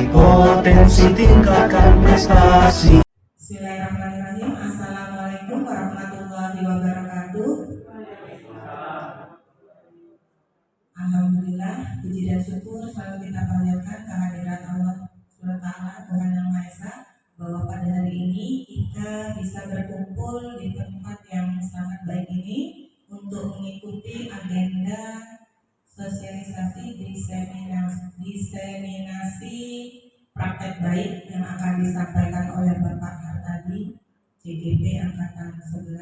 potensi tingkatkan prestasi. Bismillahirrahmanirrahim. Assalamualaikum warahmatullahi wabarakatuh. Alhamdulillah, puji dan syukur selalu kita panjatkan kehadirat Allah SWT, Tuhan Yang Maha Esa, bahwa pada hari ini kita bisa berkumpul di tempat yang sangat baik ini untuk mengikuti agenda sosialisasi diseminasi praktek baik yang akan disampaikan oleh Bapak Hartadi, CGP Angkatan 11.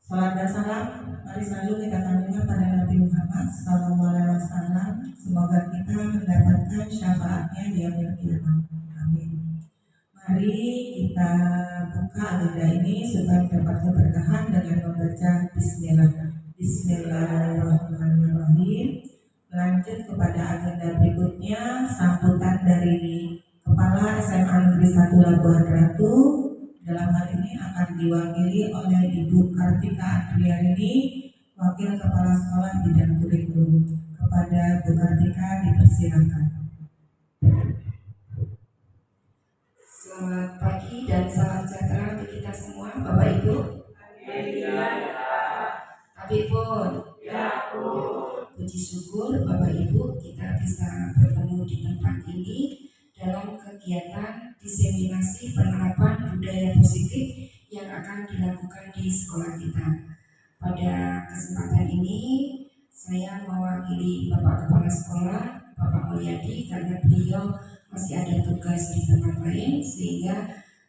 Salam dan salam, mari selalu kita sanjungkan pada Nabi Muhammad SAW. Semoga kita mendapatkan syafaatnya di akhir kiamat. Amin. Mari kita buka agenda ini supaya dapat keberkahan dengan membaca Bismillah. Bismillahirrahmanirrahim. Lanjut kepada agenda berikutnya, sambutan dari Kepala SMA Negeri 1 Labuhan Ratu. Dalam hal ini akan diwakili oleh Ibu Kartika Adriani, Wakil Kepala Sekolah Bidang Kurikulum. Kepada Bu Kartika dipersilakan. Selamat pagi dan salam sejahtera untuk kita semua, Bapak Ibu. Tapi pun, puji syukur Bapak Ibu kita bisa bertemu di tempat ini dalam kegiatan diseminasi penerapan budaya positif yang akan dilakukan di sekolah kita. Pada kesempatan ini saya mewakili Bapak Kepala Sekolah, Bapak Mulyadi, karena beliau masih ada tugas di tempat lain, sehingga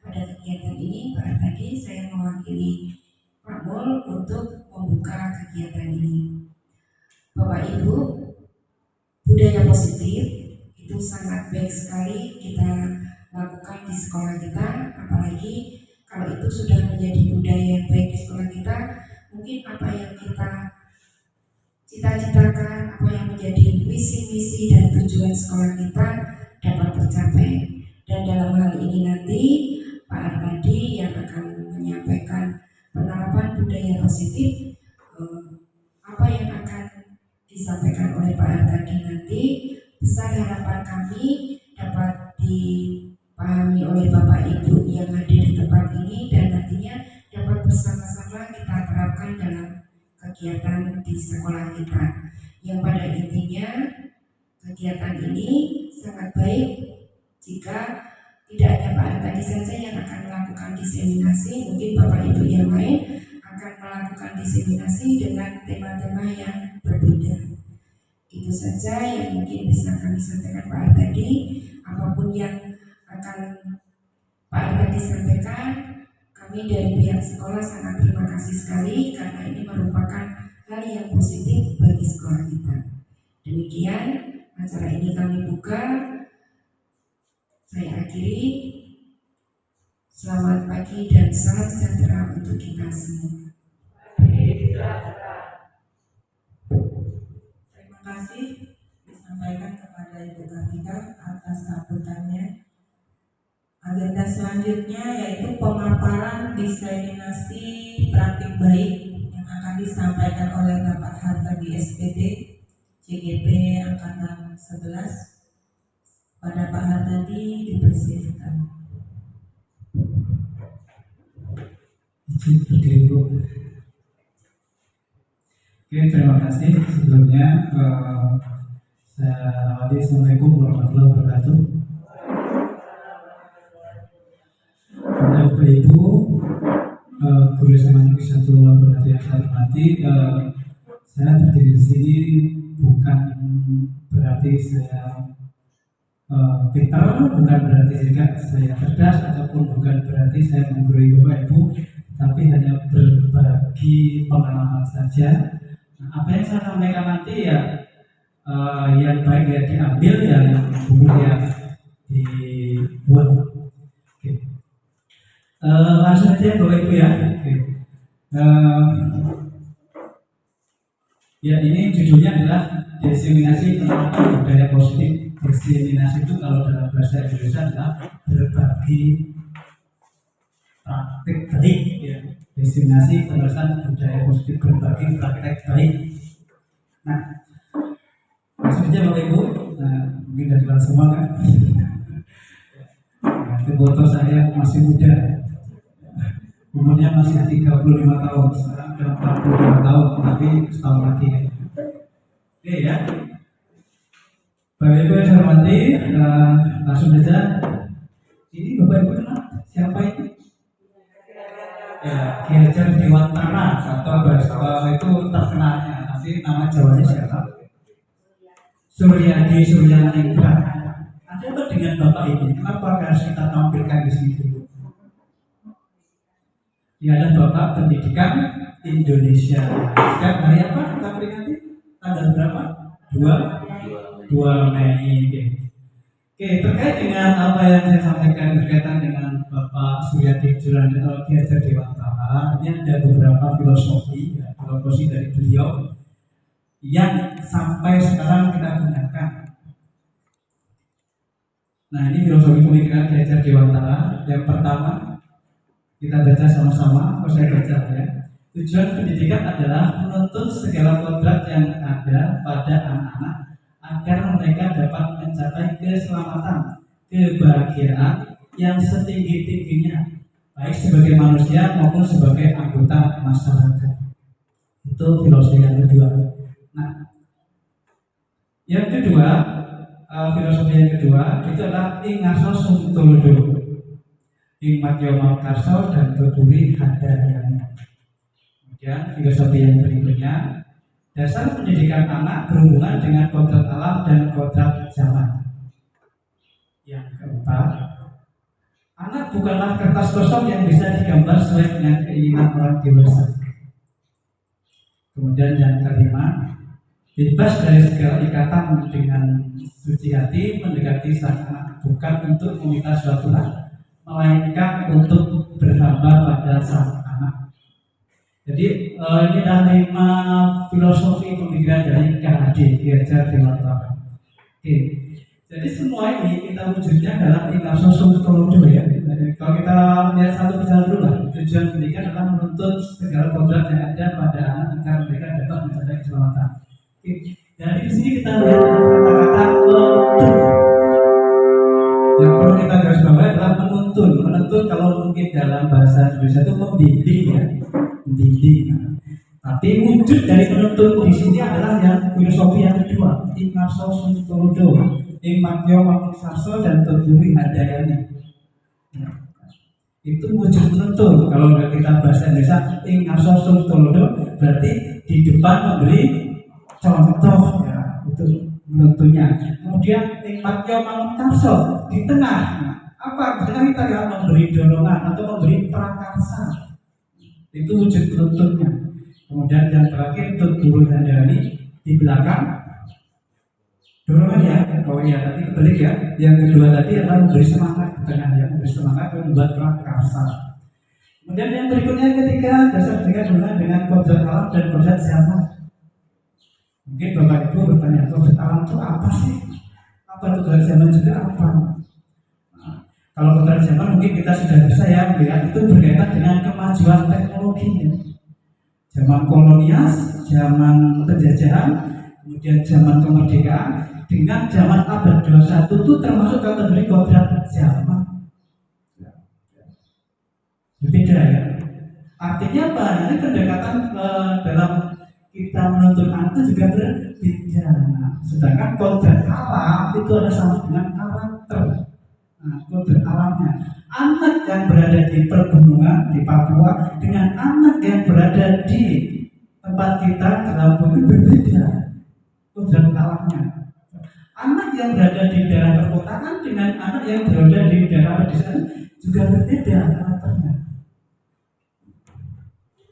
pada kegiatan ini tadi saya mewakili Pak Mul untuk membuka kegiatan ini. Bapak Ibu, budaya positif itu sangat baik sekali kita lakukan di sekolah kita, apalagi kalau itu sudah menjadi budaya yang baik di sekolah kita, mungkin apa yang kita cita-citakan, apa yang menjadi visi-misi dan tujuan sekolah kita dapat tercapai. Dan dalam hal ini nanti Pak Artadi yang akan menyampaikan penerapan budaya positif, apa yang akan disampaikan oleh Pak Artadi nanti, besar harapan kami dapat dipahami oleh Bapak Ibu yang hadir di tempat ini dan nantinya dapat bersama-sama kita terapkan dalam kegiatan di sekolah kita. Yang pada intinya kegiatan ini sangat baik jika tidak hanya Pak Artadi saja yang akan melakukan diseminasi, mungkin Bapak Ibu yang lain akan melakukan diseminasi dengan tema-tema yang berbeda. Itu saja yang mungkin bisa kami sampaikan Pak Artadi. Apapun yang akan Pak Artadi sampaikan, kami dari pihak sekolah sangat terima kasih sekali karena ini merupakan hal yang positif bagi sekolah kita. Demikian acara ini kami buka. Saya akhiri. Selamat pagi dan salam sejahtera untuk kita semua. Terima kasih disampaikan kepada Ibu Kartika atas sambutannya. Agenda selanjutnya yaitu pemaparan diseminasi praktik baik yang akan disampaikan oleh Bapak Hartadi SPD, CGP Angkatan 11. Pada Pak Hartadi dipersilakan. Oke, terima kasih. Sebelumnya saya awali. Assalamualaikum warahmatullahi wabarakatuh. Bapak Ibu, guru SMA Negeri 1 Labuhan yang saya hormati, saya berdiri di sini bukan berarti saya pintar, bukan berarti juga saya cerdas, ataupun bukan berarti saya menggurui Bapak Ibu, tapi hanya berbagi pengalaman saja. Apa yang saya sampaikan nanti ya yang baik ya diambil, yang buruk ya dibuat. Oke. Langsung aja Bapak Ibu ya. Oke. Ya, ini judulnya adalah diseminasi penerapan budaya positif. Diseminasi itu kalau dalam bahasa Indonesia adalah berbagi praktik baik ya. Diseminasi penerapan budaya positif, berbagi praktek baik. Nah, langsung aja Bapak Ibu, mungkin dari kelas semua kan. Nah, itu foto saya masih muda, umurnya masih 35 tahun, sekarang udah 45 tahun, tapi setahun lagi ya. Oke ya. Bapak Ibu yang saya hormati, langsung saja. Ini Bapak Ibu kenal siapa ini? Ya, Ki Hajar Dewantara atau bahasa itu terkenalnya, tapi nama Jawanya siapa? Suryadi Suryaningrat. Ada apa dengan Bapak ini? Kenapa harus kita tampilkan di sini dulu? Dia adalah Bapak Pendidikan Indonesia. Setiap hari apa kita peringati? Tanggal berapa? 2 Mei. Oke, terkait dengan apa yang saya sampaikan berkaitan dengan Bapak Suryadi Suryaningrat Ki Hajar Dewantara, ini ada beberapa filosofi dari beliau yang sampai sekarang kita gunakan. Nah, ini filosofi pemikiran Ki Hajar Dewantara. Yang pertama, kita baca sama-sama, saya baca ya. Tujuan pendidikan adalah menuntut segala kodrat yang ada pada anak-anak agar mereka dapat mencapai keselamatan, kebahagiaan yang setinggi-tingginya, baik sebagai manusia maupun sebagai anggota masyarakat. Itu filosofi yang kedua. Nah, yang kedua, filosofi yang kedua itu adalah ing ngarsa sumtuludo, ing madya makarsa dan tuturi handayani. Kemudian filosofi yang berikutnya, dasar pendidikan anak berhubungan dengan kodrat alam dan kodrat zaman. Yang keempat, anak bukanlah kertas kosong yang bisa digambar sesuai dengan keinginan orang dewasa. Kemudian yang kelima, bebas dari segala ikatan dengan suci hati mendekati sang anak, bukan untuk meminta suatu hal, melainkan untuk berhamba pada sang anak. Jadi ini adalah 5 filosofi pemikiran dari KHD, Ki Hajar Dewantara. Oke, jadi semua ini kita wujudnya dalam inkarso sumtuludo ya. Jadi, kalau kita lihat satu persatu dulu lah, tujuan pendidikan adalah menuntut segala kodrat yang ada pada anak agar mereka dapat mencapai keselamatan. Oke, dari di sini kita lihat kata-kata menuntut. Yang perlu kita garis bawahi adalah menuntun. Menuntun kalau mungkin dalam bahasa Indonesia itu membimbing ya, membimbing. Tapi wujud dari menuntun di sini adalah yang filosofi yang kedua, inkarso sumtuludo, ing madya makarsa dan tuturi handayani. Itu wujud menuntun. Kalau kita bahasa Indonesia, ing ngarsa sumtuludo berarti di depan memberi contoh ya, itu menuntunnya. Kemudian ing madya makarsa di tengah. Apa? Di tengah kita ya memberi dorongan atau memberi prakarsa. Itu wujud penuntunnya. Kemudian yang terakhir tuturi handayani di belakang dorongan ya. Oh iya, tadi kebalik ya. Yang kedua tadi adalah memberi semangat di tengah ya, memberi semangat dan membuat prakarsa. Kemudian yang berikutnya ketiga, dasar pendidikan berhubungan dengan kodrat alam dan kodrat zaman. Mungkin Bapak Ibu bertanya, kodrat alam itu apa sih? Apa itu kodrat zaman juga apa? Nah, kalau kodrat zaman mungkin kita sudah bisa ya melihat itu berkaitan dengan kemajuan teknologi. Zaman kolonial, zaman penjajahan, kemudian zaman kemerdekaan, dengan zaman abad 21 itu termasuk kategori kodrat zaman. Berbeda ya. Artinya apa? Ini pendekatan dalam kita menuntun anak itu juga berbeda. Sedangkan kodrat alam itu ada sama dengan karakter. Nah, kodrat alamnya, anak yang berada di pergunungan di Papua dengan anak yang berada di tempat kita di Lampung itu berbeda kodrat alamnya. Anak yang berada di daerah perkotaan dengan anak yang berada di daerah pedesaan juga berbeda karakternya.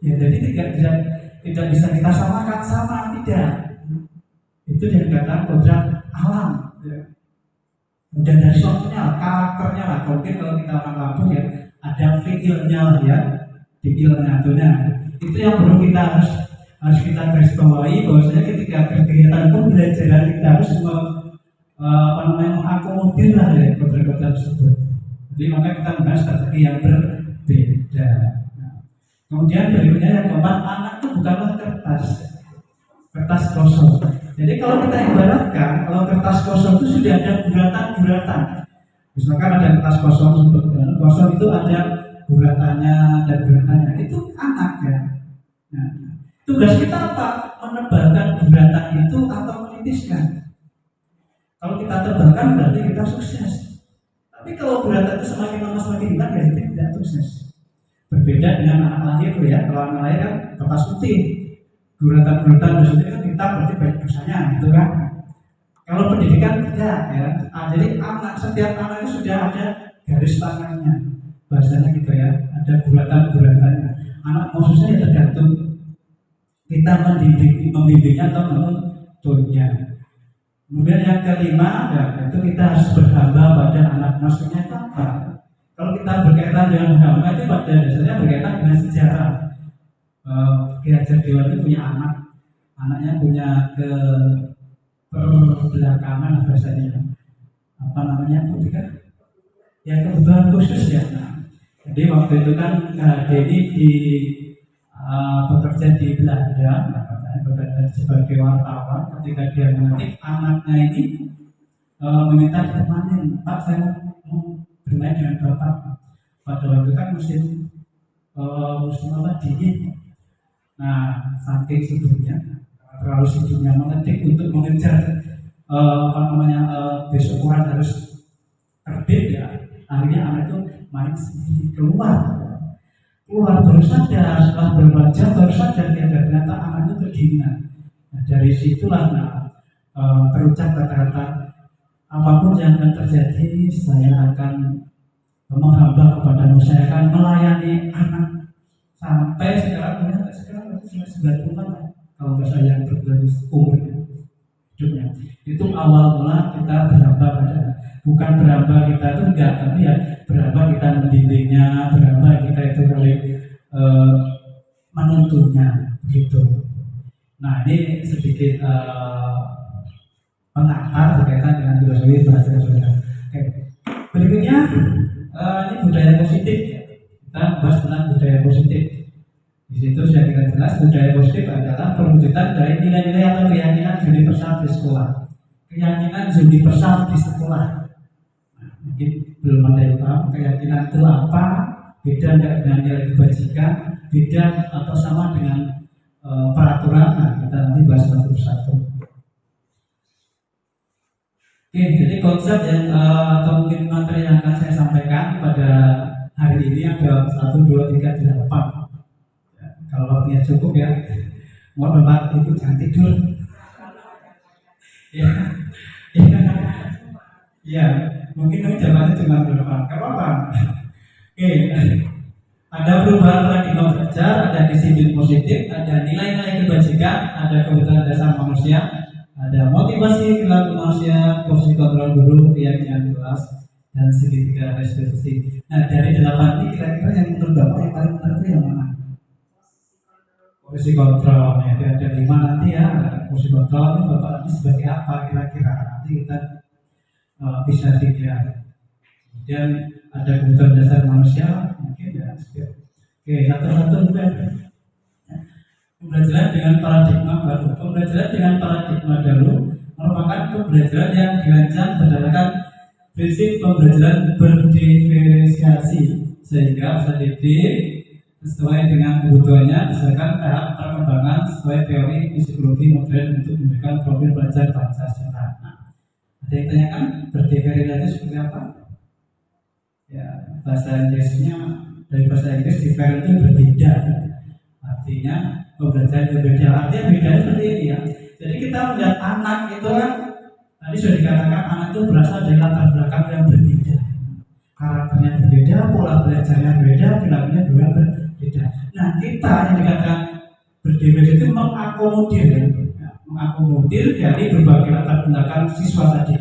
Ya, jadi tidak bisa kita samakan sama, tidak. Itu yang dikatakan kodrat alam. Ya. Kemudian dari sosial karakternya lah. Mungkin kalau kita orang Lampung ya ada fikirnya ya, fikirnya tuh. Itu yang perlu kita harus kita garis bawahi bahwasanya ketika kegiatan pembelajaran kita harus mengakomodir lah ya kodrat-kodrat tersebut. Jadi maka kita membahas strategi yang berbeda. Nah, kemudian berikutnya yang keempat, anak itu bukanlah kertas kosong. Jadi kalau kita ibaratkan, kalau kertas kosong itu sudah ada guratan-guratan. Misalkan ada kertas kosong, kosong itu ada guratannya dan guratannya. Itu anak ya. Nah, tugas kita apa? Menebalkan guratan itu atau menipiskan. Kalau kita tebalkan berarti kita sukses. Tapi kalau guratan itu semakin lama semakin hilang ya itu tidak sukses. Berbeda dengan anak lahir ya. Kalau anak lahir kan kertas putih. Guratan-guratan maksudnya kan kita berarti banyak dosanya gitu kan. Kalau pendidikan tidak ya. Jadi setiap anak itu sudah ada garis tangannya. Bahasanya gitu ya. Ada guratan-guratannya. Anak mau susah ya tergantung kita membimbingnya atau menuntunnya. Kemudian yang kelima ya, itu kita harus berhamba pada anak. Maksudnya apa? Kalau kita berkaitan dengan hamba itu pada dasarnya berkaitan dengan sejarah. Ki Hajar Dewan itu punya anak, anaknya punya perbelakangan bahasanya apa namanya ketika ya kebutuhan khusus ya. Jadi waktu itu kan Denny bekerja di Belanda, bekerja sebagai wartawan. Ketika dia mengetik, anaknya ini meminta ditemani, Pak saya mau bermain dengan bapak. Pada waktu kan musim apa dingin. Nah, saking sibuknya, terlalu sibuknya mengetik untuk mengejar besok Quran harus terbit ya. Akhirnya anak itu main sendiri keluar baru sadar setelah beberapa jam baru sadar ternyata anak itu kedinginan. Nah, dari situlah terucap kata-kata apapun yang akan terjadi saya akan menghamba kepadamu, saya akan melayani anak sampai sekarang itu sudah 90-an kalau bahasa yang terbagus umurnya hidupnya. Itu awal mula kita berhamba pada, bukan berhamba kita itu enggak, tapi ya berhamba kita membimbingnya, berhamba kita itu boleh menuntunnya gitu. Nah ini sedikit pengantar berkaitan dengan filosofi bahasa Sunda. Oke. Berikutnya ini budaya positif ya. Kita bahas tentang budaya positif. Di situ sudah kita jelas budaya positif adalah perwujudan dari nilai-nilai atau keyakinan universal di sekolah. Keyakinan universal di sekolah. Nah, mungkin belum ada yang paham keyakinan itu apa, beda enggak dengan nilai kebajikan, beda atau sama dengan peraturan. Nah, kita nanti bahas satu persatu. Oke, jadi konsep yang atau mungkin materi yang akan saya sampaikan pada hari ini ada 1, 2, 3, 8. Kalau waktunya cukup ya, mau Bapak Ibu jangan tidur. Ya, mungkin kamu jawabannya cuma berapa? Gak apa-apa. Oke, ada perubahan paradigma belajar, ada disiplin positif, ada nilai-nilai kebajikan, ada kebutuhan dasar manusia, ada motivasi perilaku manusia, fungsi kontrol guru, keyakinan kelas, dan segitiga restitusi. Nah, dari 8 ini kira-kira yang menurut Bapak yang paling benar itu yang mana? Fungsi kontrol, ya, ada 5 nanti ya. Fungsi kontrol ini Bapak nanti sebagai apa kira-kira? Nanti kita bisa dilihat. Kemudian ada kebutuhan dasar manusia, mungkin ya. Oke, satu-satu mungkin. Pembelajaran dengan paradigma baru. Pembelajaran dengan paradigma baru merupakan pembelajaran yang dirancang berdasarkan prinsip pembelajaran berdiferensiasi sehingga bisa dididik sesuai dengan kebutuhannya berdasarkan tahap perkembangan sesuai teori psikologi modern untuk memberikan profil belajar Pancasila. Nah, ada yang tanyakan berdiferensiasi seperti apa? Ya, bahasa Inggrisnya dari bahasa Inggris different itu berbeda. Artinya pembelajaran yang berbeda. Artinya beda seperti ini ya. Jadi kita melihat anak itu kan tadi sudah dikatakan anak itu berasal dari latar belakang yang berbeda. Karakternya berbeda, pola belajarnya berbeda, perilakunya juga berbeda. Nah kita yang dikatakan berbeda itu mengakomodir dari berbagai latar belakang siswa tadi.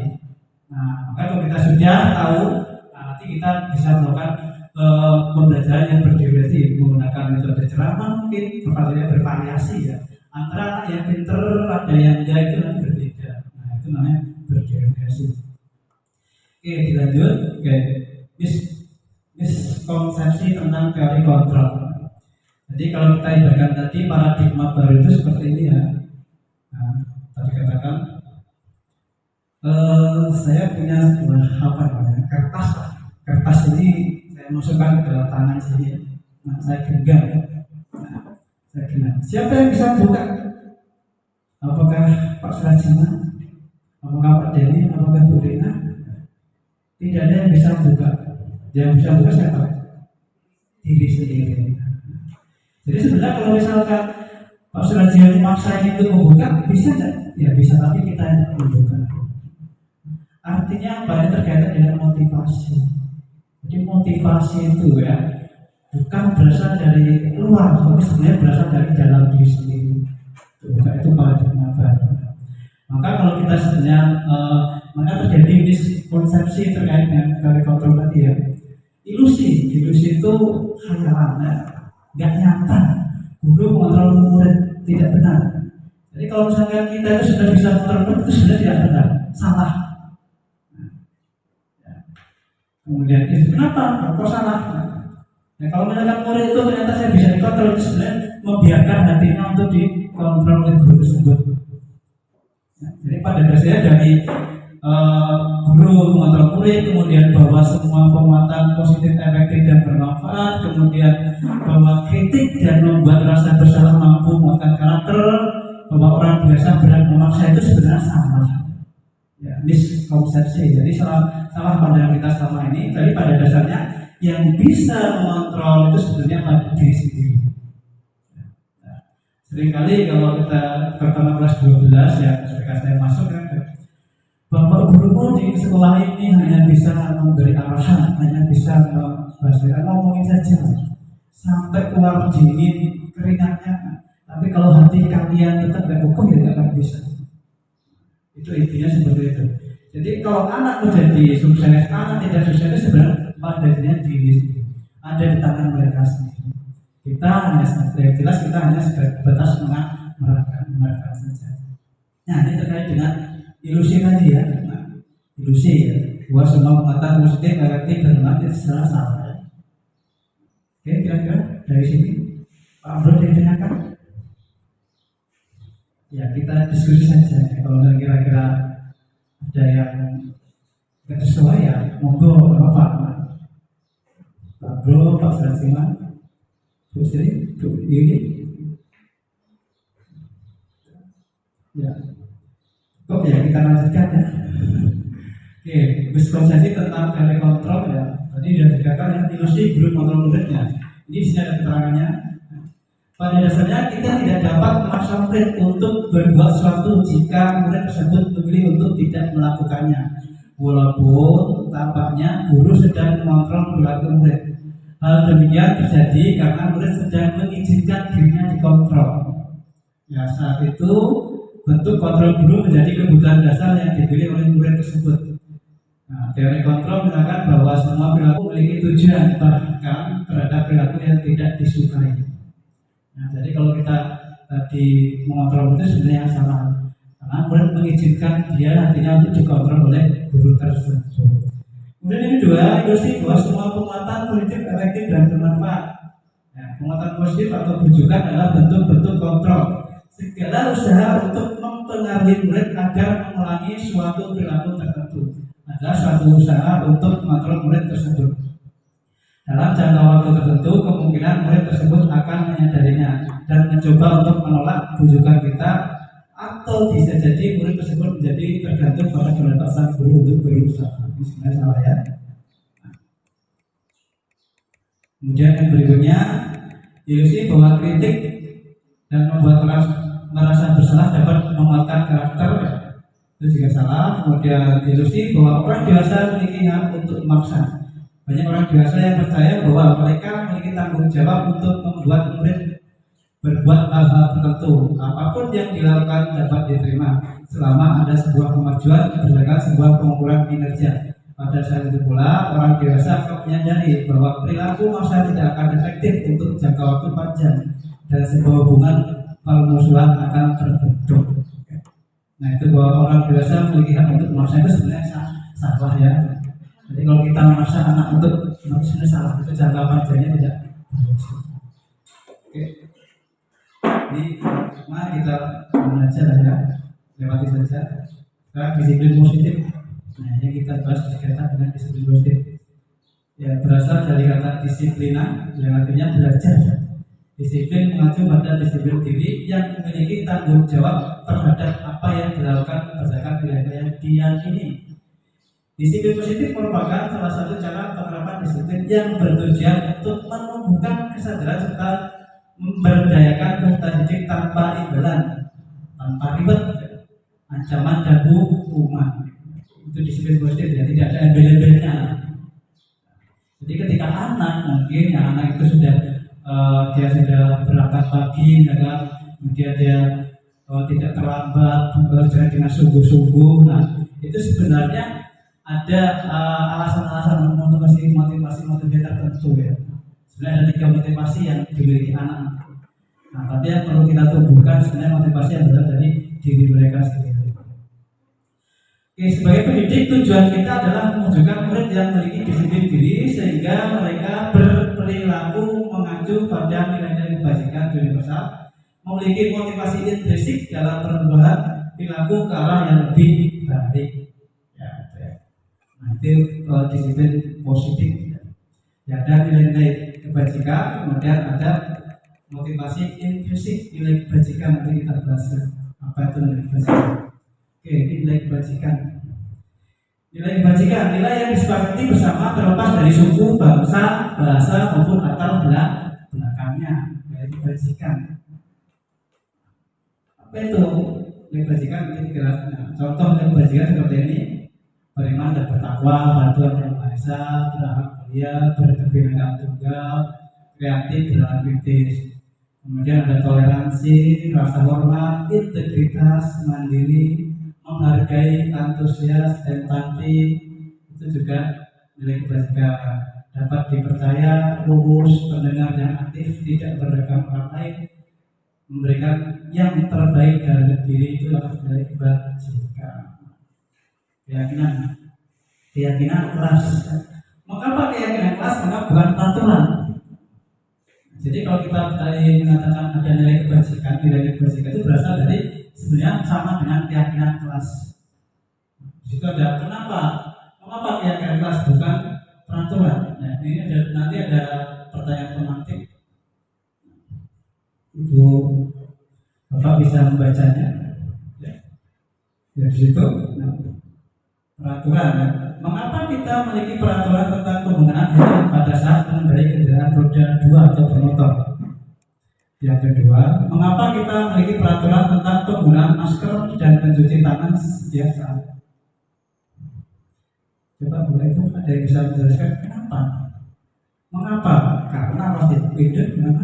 Nah maka kalau kita sudah tahu, nanti kita bisa melakukan pembelajaran yang berdiversifikasi menggunakan metode ceramah, mungkin bervariasi ya. Antara yang pinter ada yang enggak itu nanti berbeda. Nah itu namanya berdiversifikasi. Oke dilanjut. Oke. Miskonsepsi tentang teori kontrol. Jadi kalau kita ibaratkan tadi paradigma baru itu seperti ini ya. Nah, tadi katakan saya punya sebuah apa namanya kertas lah. Kertas ini saya masukkan ke dalam tangan sini. Nah, saya genggam. Siapa yang bisa buka? Apakah Pak Surajima? Apakah Pak Denny? Apakah Bu Rina? Tidak ada yang bisa buka. Yang bisa buka siapa? Diri sendiri. Jadi sebenarnya kalau misalkan Pak Surajima memaksa itu membuka, bisa tidak? Ya bisa, tapi kita yang membuka. Artinya apa? Ini terkait dengan motivasi. Jadi motivasi itu ya bukan berasal dari luar, tapi sebenarnya berasal dari dalam diri sendiri. Bukan itu paradigma baru. Maka kalau kita sebenarnya maka terjadi miskonsepsi terkait dengan dari kontrol tadi ya. Ilusi itu khayalan, nggak nyata. Guru mengontrol murid tidak benar. Jadi kalau misalkan kita itu sudah bisa kontrol itu sudah tidak benar, salah. Kemudian kenapa? Kok salah? Nah, kalau misalkan murid itu ternyata saya bisa dikontrol, itu sebenarnya membiarkan hatinya untuk dikontrol oleh guru tersebut. Ya, jadi pada dasarnya dari guru mengontrol murid, kemudian bahwa semua penguatan positif, efektif dan bermanfaat, kemudian bahwa kritik dan membuat rasa bersalah mampu menguatkan karakter, bahwa orang biasa berat memaksa itu sebenarnya salah. Ya, miskonsepsi. Jadi salah pandangan kita selama ini. Tadi pada dasarnya yang bisa mengontrol itu sebenarnya pada diri sendiri. Nah, seringkali kalau kita pertama kelas 12 ya, ketika saya masuk kan, Bapak gurumu di sekolah ini hanya bisa memberi arahan, hanya bisa ngomongin saja, sampai keluar dingin keringatnya. Tapi kalau hati kalian tetap gak kokoh ya gak akan bisa. Itu intinya seperti itu. Jadi kalau anak menjadi sukses, anak tidak sukses itu sebenarnya pada diri sendiri, ada di tangan mereka sendiri. Kita hanya jelas kita hanya sebatas mengarahkan saja. Nah ini terkait dengan ilusi tadi ya. Nah, ilusi ya. Bahwa semua pengetahuan positif, negatif dan negatif secara salah. Oke, kira-kira dari sini Pak Bro ditanyakan. Ya kita diskusi saja. Kalau kira-kira ada yang tidak sesuai ya monggo Pak Bro, Pak Surajima, Bu Sri, Bu Yuni. Ya, oke ya kita lanjutkan ya. Oke, miskonsepsi tentang dari kontrol ya. Tadi sudah dikatakan yang ilusi guru kontrol muridnya. Ini di sini ada keterangannya. Pada dasarnya kita tidak dapat memaksa murid untuk berbuat sesuatu jika murid tersebut memilih untuk tidak melakukannya. Walaupun tampaknya guru sedang mengontrol perilaku murid. Hal demikian terjadi karena murid sedang mengizinkan dirinya dikontrol. Ya, saat itu bentuk kontrol guru menjadi kebutuhan dasar yang dipilih oleh murid tersebut. Nah, teori kontrol mengatakan bahwa semua perilaku memiliki tujuan, bahkan terhadap perilaku yang tidak disukai. Nah, jadi kalau kita tadi mengontrol itu sebenarnya yang salah, karena murid mengizinkan dia nantinya untuk dikontrol oleh guru tersebut. Kemudian yang kedua, ilusi bahwa semua penguatan positif, efektif dan bermanfaat. Nah, penguatan positif atau bujukan adalah bentuk-bentuk kontrol. Segala usaha untuk mempengaruhi murid agar mengulangi suatu perilaku tertentu adalah suatu usaha untuk mengontrol murid tersebut. Dalam jangka waktu tertentu, kemungkinan murid tersebut akan menyadarinya dan mencoba untuk menolak bujukan kita, atau bisa jadi murid tersebut menjadi tergantung pada kebebasan guru untuk berusaha. Ini sebenarnya salah ya. Kemudian yang berikutnya, ilusi bahwa kritik dan membuat orang merasa bersalah dapat menguatkan karakter, itu juga salah. Kemudian ilusi bahwa orang dewasa memiliki hak untuk memaksa. Banyak orang dewasa yang percaya bahwa mereka memiliki tanggung jawab untuk membuat murid berbuat hal-hal tertentu. Apapun yang dilakukan dapat diterima selama ada sebuah kemajuan berdasarkan sebuah pengukuran kinerja. Pada saat itu pula orang dewasa akan menyadari bahwa perilaku maksa tidak akan efektif untuk jangka waktu panjang dan sebuah hubungan permusuhan akan terbentuk. Nah itu bahwa orang dewasa memiliki hak untuk memaksa itu sebenarnya salah ya. Jadi kalau kita memaksa anak untuk sebenarnya salah, itu jangka panjangnya tidak. Oke. Ini mari kita belajar ya. lewati saja. Sekarang disiplin positif. Nah, yang kita bahas berkaitan dengan disiplin positif. Ya, berasal dari kata disiplinan yang artinya belajar. Disiplin mengacu pada disiplin diri yang memiliki tanggung jawab terhadap apa yang dilakukan berdasarkan nilai-nilai yang diyakini. Disiplin positif merupakan salah satu cara penerapan disiplin yang bertujuan untuk menumbuhkan kesadaran serta memberdayakan peserta didik tanpa imbalan, tanpa ribet, ancaman dan hukuman. Itu disiplin positif ya, tidak ada embel-embelnya. Jadi ketika mungkin anak itu sudah dia sudah berangkat pagi, ya kan? Kemudian dia tidak terlambat, berjalan dengan sungguh-sungguh. Nah, itu sebenarnya ada alasan-alasan motivasi tertentu ya. Sebenarnya ada 3 motivasi yang dimiliki anak. Nah, tapi yang perlu kita tumbuhkan sebenarnya motivasi yang berasal dari diri mereka sendiri. Oke, sebagai pendidik tujuan kita adalah mewujudkan murid yang memiliki disiplin diri sehingga mereka berperilaku mengacu pada nilai-nilai kebajikan universal, memiliki motivasi intrinsik dalam perubahan perilaku ke arah yang lebih baik. Ya. Nah, itu disiplin positif. Ya, ada nilai-nilai kebajikan, kemudian ada motivasi intrinsik. Nilai kebajikan nanti kita bahas apa itu nilai kebajikan. Oke, nilai kebajikan. Nilai kebajikan, nilai yang disepakati bersama terlepas dari suku, bangsa, bahasa maupun latar belakangnya. Nilai kebajikan. Apa itu nilai kebajikan? Ini jelasnya. Contoh nilai kebajikan seperti ini: beriman dan bertakwa, bantuan yang Maha Esa, berhak mulia, berkebinekaan tunggal, kreatif dan kritis. Kemudian ada toleransi, rasa hormat, integritas, mandiri, menghargai, antusias, empati. Itu juga nilai kebajikan. Dapat dipercaya, lurus, pendengar yang aktif, tidak beragam orang lain, memberikan yang terbaik dari diri, itu adalah nilai kebajikan. Keyakinan kelas. Mengapa keyakinan kelas? Karena bukan peraturan. Jadi kalau kita tadi mengatakan ada nilai kebajikan itu berasal dari sebenarnya sama dengan keyakinan kelas. Di situ ada mengapa keyakinan kelas bukan peraturan. Nah, ini nanti ada pertanyaan pemantik. Ibu Bapak bisa membacanya. Ya, di situ. Peraturan. Mengapa kita memiliki peraturan tentang penggunaan helm pada saat mengendarai kendaraan roda 2 atau bermotor? Yang kedua, mengapa kita memiliki peraturan tentang penggunaan masker dan mencuci tangan setiap saat? Coba boleh itu ada yang bisa menjelaskan kenapa? Mengapa? Karena pasti beda kenapa?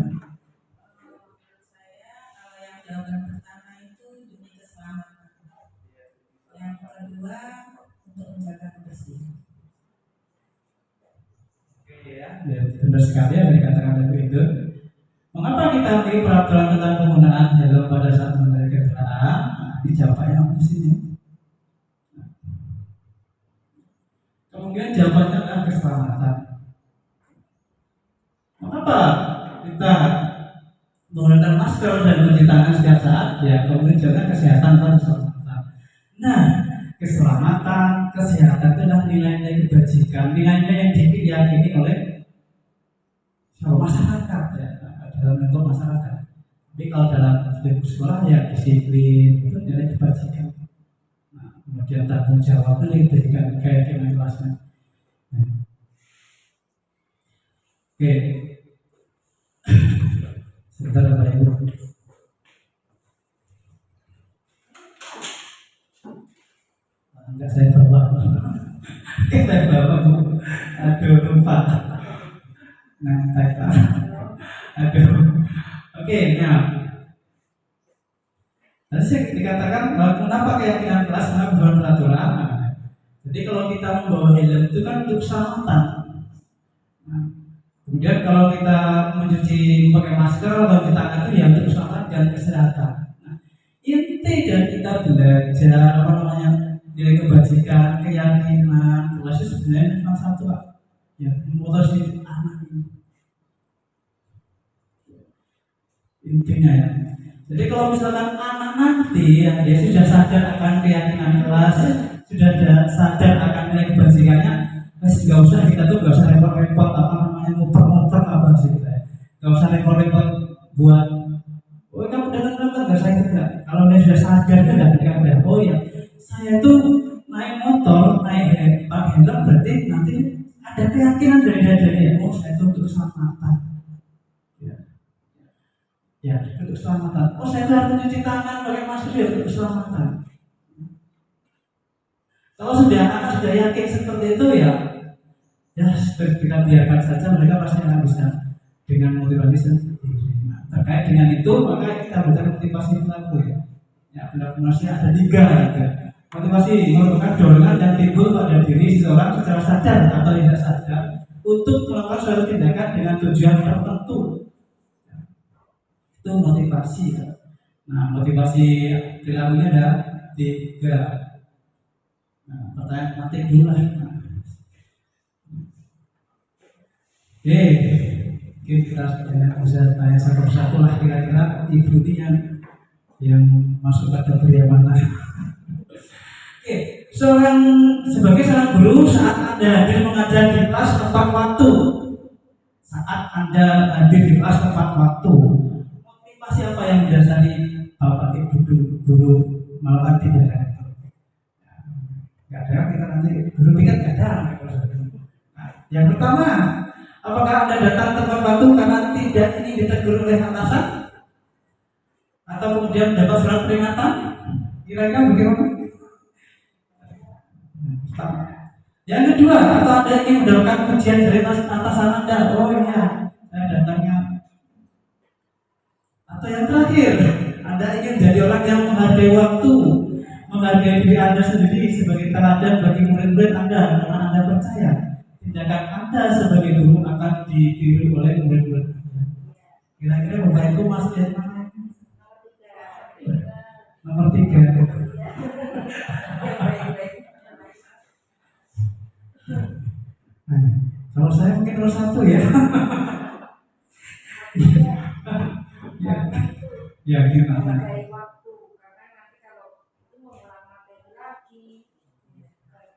Saya kalau yang jawaban pertama itu demi keselamatan. Yang kedua untuk menjaga kebersihan. Oke ya, benar sekali yang dikatakan oleh itu. Mengapa kita memiliki peraturan tentang penggunaan helm pada saat mengendarai kendaraan? Nah, ini jawabannya di sini. Kemudian jawabannya adalah keselamatan. Mengapa kita menggunakan masker dan mencuci tangan setiap saat? Ya, kemudian jawabannya kesehatan dan keselamatan. Nah, keselamatan, kesehatan itu adalah nilai-nilai kebajikan, nilai-nilai yang diyakini oleh masyarakat ya, dalam bentuk masyarakat. Tapi kalau dalam sekolah ya disiplin itu nilai kebajikan. Nah, kemudian tanggung jawab itu nilai kebajikan kayak dengan kelasnya. Nah. Oke, sebentar Bapak Ibu. Enggak saya bawa. Saya bawa Bu. Aduh lupa. Nanti Pak. Aduh. Oke, nah. Tadi saya dikatakan kenapa keyakinan kelas karena bukan peraturan. Jadi kalau kita membawa helm itu kan untuk keselamatan. Nah, kemudian kalau kita mencuci pakai masker atau mencuci tangan itu ya untuk keselamatan dan kesehatan. Nah, inti dari kita belajar nilai kebajikan, keyakinan, kelas itu sebenarnya cuma satu Pak. Ya, motivasi anak ini. Intinya ya. Jadi kalau misalkan anak nanti ya dia sudah sadar akan keyakinan kelas, sudah sadar akan nilai kebajikannya, nggak usah kita tuh nggak usah repot-repot apa namanya nguper-nguper apa sih kita, nggak usah repot-repot buat, oh kamu datang nggak saya juga. Kalau dia sudah sadar itu udah, oh ya saya tuh naik motor, naik pakai helm berarti nanti ada keyakinan dari dia, oh saya tuh untuk keselamatan. Ya, untuk keselamatan. Oh, saya harus mencuci tangan pakai masker ya untuk keselamatan. Kalau anak sudah yakin seperti itu ya kita biarkan saja, mereka pasti akan bisa dengan motivasi sendiri. Nah, terkait dengan itu maka kita berikan motivasi pelaku ya. Ya, pelaku manusia ada 3 gitu. Motivasi merupakan dorongan yang timbul pada diri seseorang secara sadar atau tidak sadar untuk melakukan suatu tindakan dengan tujuan tertentu. Itu motivasi. Nah, motivasi perilakunya ada 3. Nah, pertanyaan penting dulu lah. Oke, kita bisa tanya satu persatu lah kira-kira ibu ini yang masuk kategori yang mana. Oke, sebagai seorang guru saat Anda hadir mengajar di kelas tepat waktu, motivasi apa yang mendasari Bapak Ibu guru melakukan tindakan itu? Nggak ada, kita nanti guru piket nggak ada. Nah, yang pertama, apakah Anda datang tepat waktu karena tidak ingin ditegur oleh atasan? Atau kemudian mendapat surat peringatan? Kira-kira bagaimana? Yang kedua, atau Anda ingin mendapatkan pujian dari atasan Anda? Oh iya, saya datangnya. Atau yang terakhir, Anda ingin menjadi orang yang menghargai waktu, menghargai diri Anda sendiri sebagai teladan bagi murid-murid Anda, karena Anda percaya tindakan Anda sebagai guru akan ditiru oleh murid-murid Anda. Kira-kira Bapak Ibu masuk yang mana? Nomor 3. Nah, kalau saya mungkin nomor 1 ya. Ya gimana? Menghargai waktu, karena nanti kalau itu mengulang materi lagi,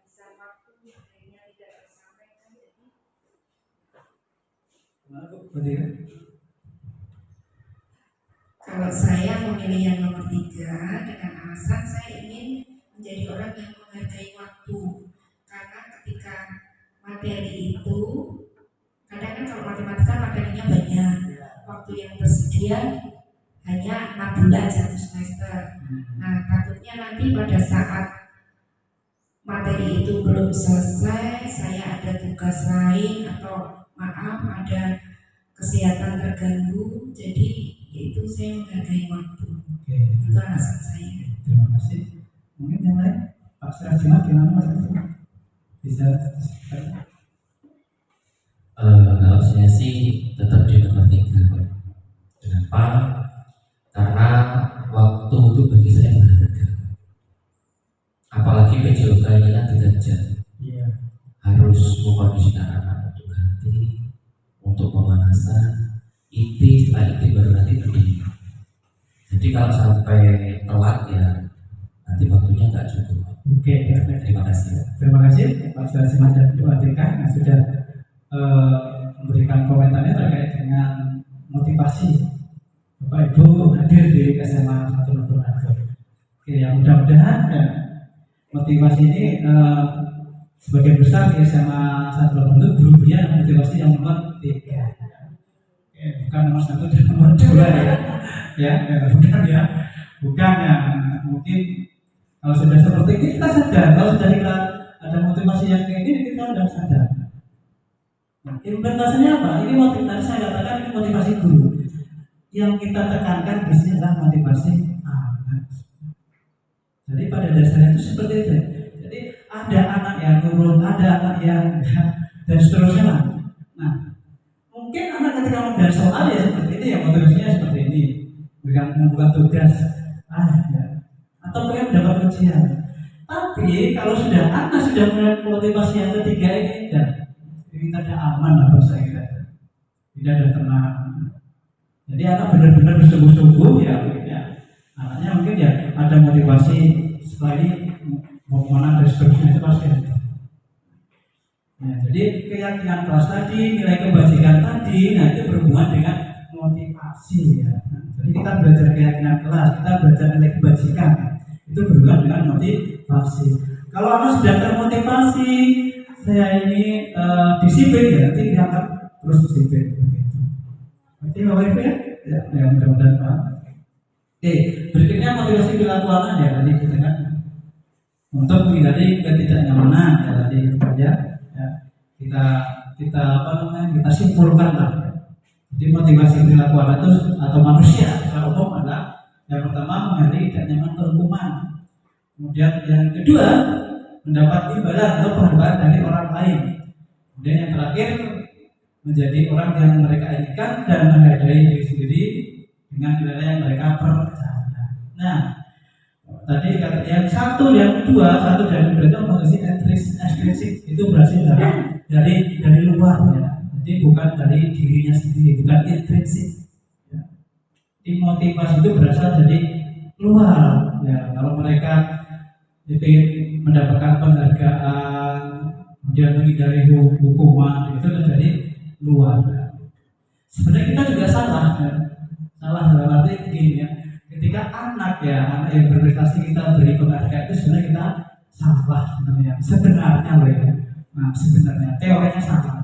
bisa waktu akhirnya tidak tersampaikan. Jadi kalau saya memilih yang nomor 3 dengan alasan saya ingin menjadi orang yang menghargai waktu, karena ketika materi itu kadang kan kalau matematika materinya banyak, waktu yang tersedia hanya 6 bulan 1 semester. Nah, takutnya nanti pada saat materi itu belum selesai, saya ada tugas lain atau maaf ada kesehatan terganggu, jadi itu saya menghargai waktu. Itu alasan saya. Terima kasih. Mungkin yang lain, Pak Sirajima gimana Mas? Bisa? Kalau saya sih tetap di nomor 3. Kenapa? Karena waktu itu bagi saya berharga. Apalagi PJOK ini kan 3 jam. Harus mengkondisikan anak untuk ganti, untuk pemanasan, setelah itu baru nanti berdiri. Jadi kalau sampai telat ya nanti waktunya nggak cukup. Oke, terima kasih. Terima kasih Pak Sirajima dan Bu Atika yang sudah memberikan komentarnya terkait dengan motivasi Bapak Ibu hadir di SMA 1 Lampung. Oke, ya mudah-mudahan ya, motivasi ini sebagian besar di SMA 1 Lampung itu guru-gurunya motivasi yang nomor 3. Oke, bukan nomor 1 dan nomor 2 ya. Bukan ya. Mungkin kalau sudah seperti ini kita sadar, kalau sudah kita ada motivasi yang kayak ini kita sudah sadar. Nah, implementasinya apa? Ini motivasi, saya katakan ini motivasi guru. Yang kita tekankan di sini adalah motivasi anak. Jadi pada dasarnya itu seperti itu. Jadi ada anak yang nurut, ada anak yang dan seterusnya. Nah, mungkin anak ketika mengerjakan soal ya seperti ini, ya motivasinya seperti ini, membuat tugas, ya. Atau mungkin mendapat ujian. Tapi kalau sudah anak sudah mulai motivasi yang ketiga ini, dan kita ada aman lah bahasa kita, tidak ada tenang. Jadi anak benar-benar bersungguh-sungguh ya Anaknya mungkin ya ada motivasi setelah ini mau kemana dan seterusnya, itu pasti ada. Nah, jadi keyakinan kelas tadi, nilai kebajikan tadi, nah itu berhubungan dengan motivasi ya. Nah, jadi kita belajar keyakinan kelas, kita belajar nilai kebajikan, itu berhubungan dengan motivasi. Kalau anak sudah termotivasi, saya ini disiplin ya, nanti dia akan terus disiplin. Berarti Bapak Ibu ya mudah-mudahan paham. Oke, berikutnya motivasi perilaku anak ya tadi kita kan untuk menghindari ketidaknyamanan ya tadi ya kita apa namanya kita simpulkan lah. Jadi motivasi perilaku anak itu atau manusia secara umum adalah yang pertama menghindari tidak nyaman terhukuman. Kemudian yang kedua mendapat imbalan atau penghargaan dari orang lain. Kemudian yang terakhir menjadi orang yang mereka inginkan dan menghargai diri sendiri dengan nilai yang mereka percaya. Nah, tadi kata yang satu, yang kedua, satu dan kedua itu posisi ekstrinsik itu berasal dari luar ya. Jadi bukan dari dirinya sendiri, bukan intrinsik. Ya. Motivasi itu berasal dari luar. Ya, kalau mereka ingin mendapatkan penghargaan, kemudian menghindari hukuman, itu dari luar. Sebenarnya kita juga salah. Ya. Salah dalam arti begini ya, ketika anak yang berprestasi kita beri penghargaan itu sebenarnya kita salah sebenarnya mereka. Nah sebenarnya teorinya salah.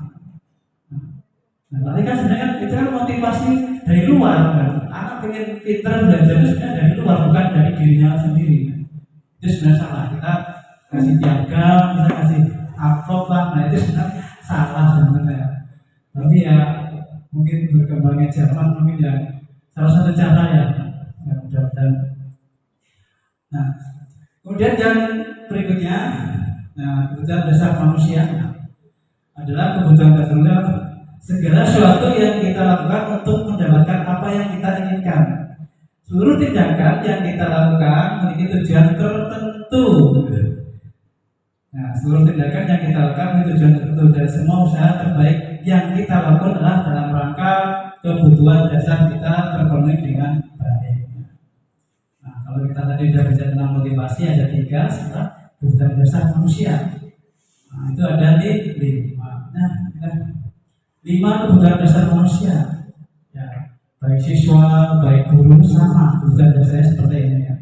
Nah tapi kan sebenarnya itu kan motivasi dari luar kan. Anak pengen pintar belajar itu sebenarnya dari luar bukan dari dirinya sendiri. Itu sebenarnya salah. Kita kasih piagam, kita kasih amplop lah, nah itu sebenarnya salah sebenarnya. Tapi ya mungkin berkembangnya zaman mungkin ya salah satu cara ya mudah-mudahan. Nah, kemudian yang berikutnya, nah kebutuhan dasar manusia adalah kebutuhan dasarnya segala sesuatu yang kita lakukan untuk mendapatkan apa yang kita inginkan. Seluruh tindakan yang kita lakukan memiliki tujuan tertentu. Nah, seluruh tindakan yang kita lakukan memiliki tujuan tertentu dan semua usaha terbaik yang kita lakukan adalah dalam rangka kebutuhan dasar kita terpenuhi dengan baik. Nah, kalau kita tadi sudah bicara tentang motivasi ada 3 setelah kebutuhan dasar manusia. Nah, itu ada 5. Nah, 5 kebutuhan dasar manusia. Ya, baik siswa, baik guru sama kebutuhan dasarnya seperti ini ya.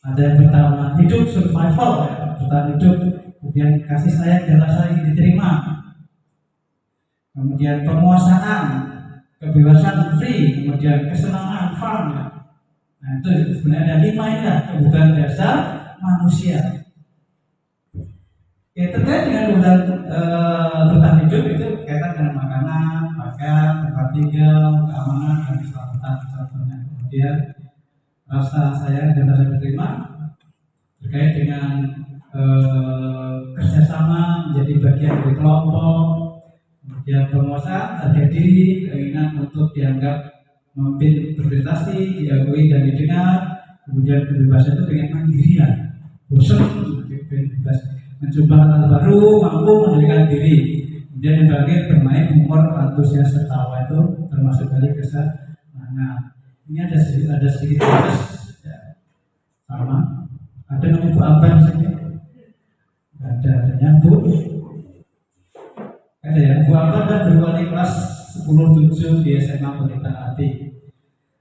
Ada yang pertama hidup survival ya, bertahan hidup. Kemudian kasih sayang dan rasa ingin diterima. Kemudian penguasaan, kebebasan free, kemudian kesenangan fun ya. Nah itu sebenarnya ada 5 ini lah kebutuhan dasar manusia. Ya terkait dengan kebutuhan bertahan hidup itu kaitan dengan makanan, pakaian, tempat tinggal, keamanan dan keselamatan contohnya. Kemudian rasa sayang dan rasa diterima terkait dengan kerjasama menjadi bagian dari kelompok. Kemudian penguasaan, harga diri, keinginan untuk dianggap memimpin berprestasi, diakui dan didengar. Kemudian kebebasan itu dengan mandirian, bosan, bebas, mencoba hal baru, mampu mengendalikan diri. Kemudian yang terakhir bermain humor, antusias, tertawa itu termasuk dari kesenangan. Ini ada sedikit proses ya. Sama. Ada namanya Bu Abang di sini. Adanya Bu. Ada ya, Bu Abang dan guru wali kelas 10-7 di SMA Pelita Hati.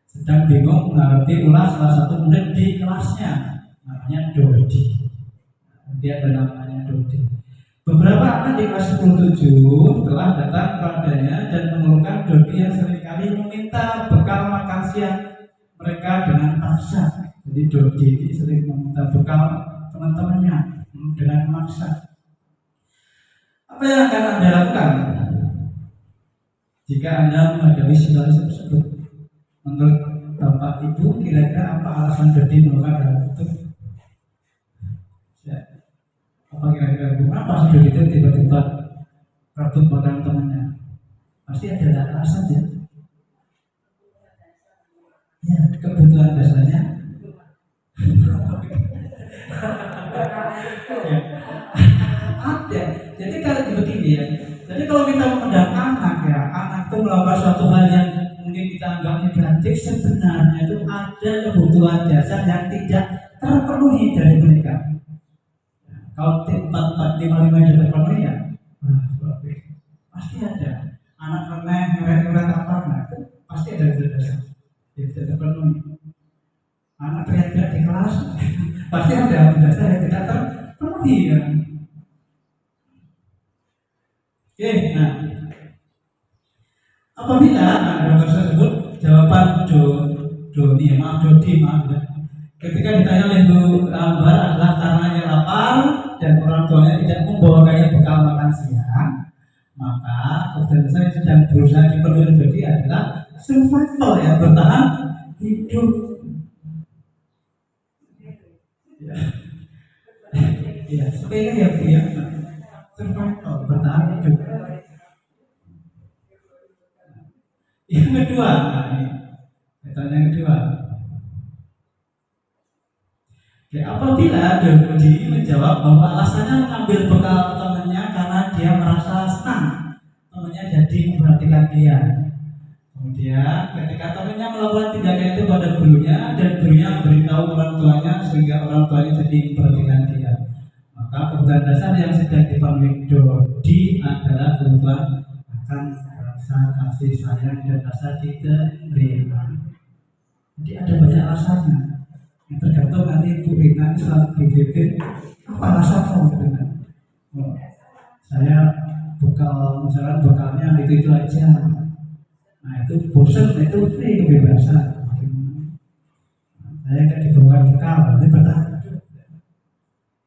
Sedang bingung menghadapi ulas salah satu murid di kelasnya, namanya Dodi. Dia ada namanya Dodi. Beberapa anak di kelas 10-7 telah datang padanya dan mengeluhkan Dodi yang seringkali meminta bekal makan siang mereka dengan paksa. Jadi Dodi ini sering meminta bekal teman-temannya dengan maksa. Apa yang akan Anda lakukan jika Anda menghadapi situasi tersebut? Menurut Bapak Ibu, kira-kira apa alasan Dodi melakukan hal itu? Ya. Apa kira-kira kenapa si Dodi itu tiba-tiba rebut makan temannya? Pasti ada alasan ya. Ya, kebutuhan dasarnya. Ya. Ada. Jadi kalau begini ya. Jadi kalau kita memandang anak ya, anak itu melakukan suatu hal yang mungkin kita anggap negatif, sebenarnya itu ada kebutuhan kebutuhan dasar yang tidak terpenuhi dari mereka. Kalau 4-5 itu terpenuhi ya, pasti ada anak reneh nyuret apa, nah itu pasti ada kebutuhan dasar yang tidak terpenuhi. Anak teriak-teriak di kelas, pasti ada kebutuhan dasar yang tidak terpenuhi kan. Oke, nah apabila dokter tersebut jawaban Dodi, ketika ditanya oleh Bu Ambar adalah karenanya lapar dan orang tuanya tidak membawakannya bekal makan siang, maka kebutuhan dasar yang sedang berusaha dipenuhi oleh Dodi adalah survival, ya, bertahan hidup. Ya, sepele ya Bu ya, survival, bertahan hidup. Yang kedua, yang kedua, ya, apabila Dodi menjawab bahwa alasannya mengambil bekal temannya karena dia merasa senang temannya jadi memperhatikan dia. Kemudian ketika temannya melakukan tindakan itu pada gurunya dan gurunya memberitahu orang tuanya sehingga orang tuanya jadi memperhatikan dia, maka kebutuhan dasar yang sedang dipenuhi Dodi adalah kebutuhan akan rasa kasih sayang dan rasa diterima. Jadi ada banyak alasannya. Yang tergantung nanti Bu Rina selalu berpikir apa alasannya gitu kan. Oh, saya misalkan bekalnya itu aja. Nah itu bosan, itu free kebebasan. Saya nggak dibawa bekal, nanti bertahan.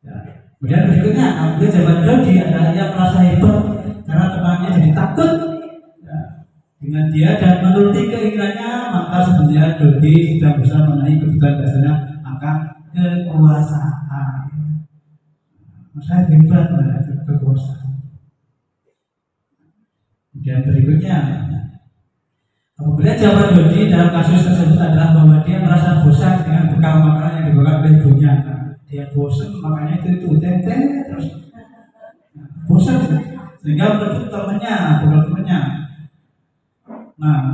Ya. Kemudian berikutnya, ambil jawaban Dodi adalah ia merasa hebat karena temannya jadi takut dengan dia dan menuruti keinginannya, maka sebenarnya Dodi sudah bisa memenuhi kebutuhan dasarnya akan kekuasaan. Saya hebat terhadap kekuasaan. Kemudian berikutnya, apabila jawaban Dodi dalam kasus tersebut adalah bahwa dia merasa bosan dengan bekal makanan yang dibawa oleh ibunya, dia bosan makanya itu tempe terus bosan sehingga merebut temannya, bukan temannya. Nah,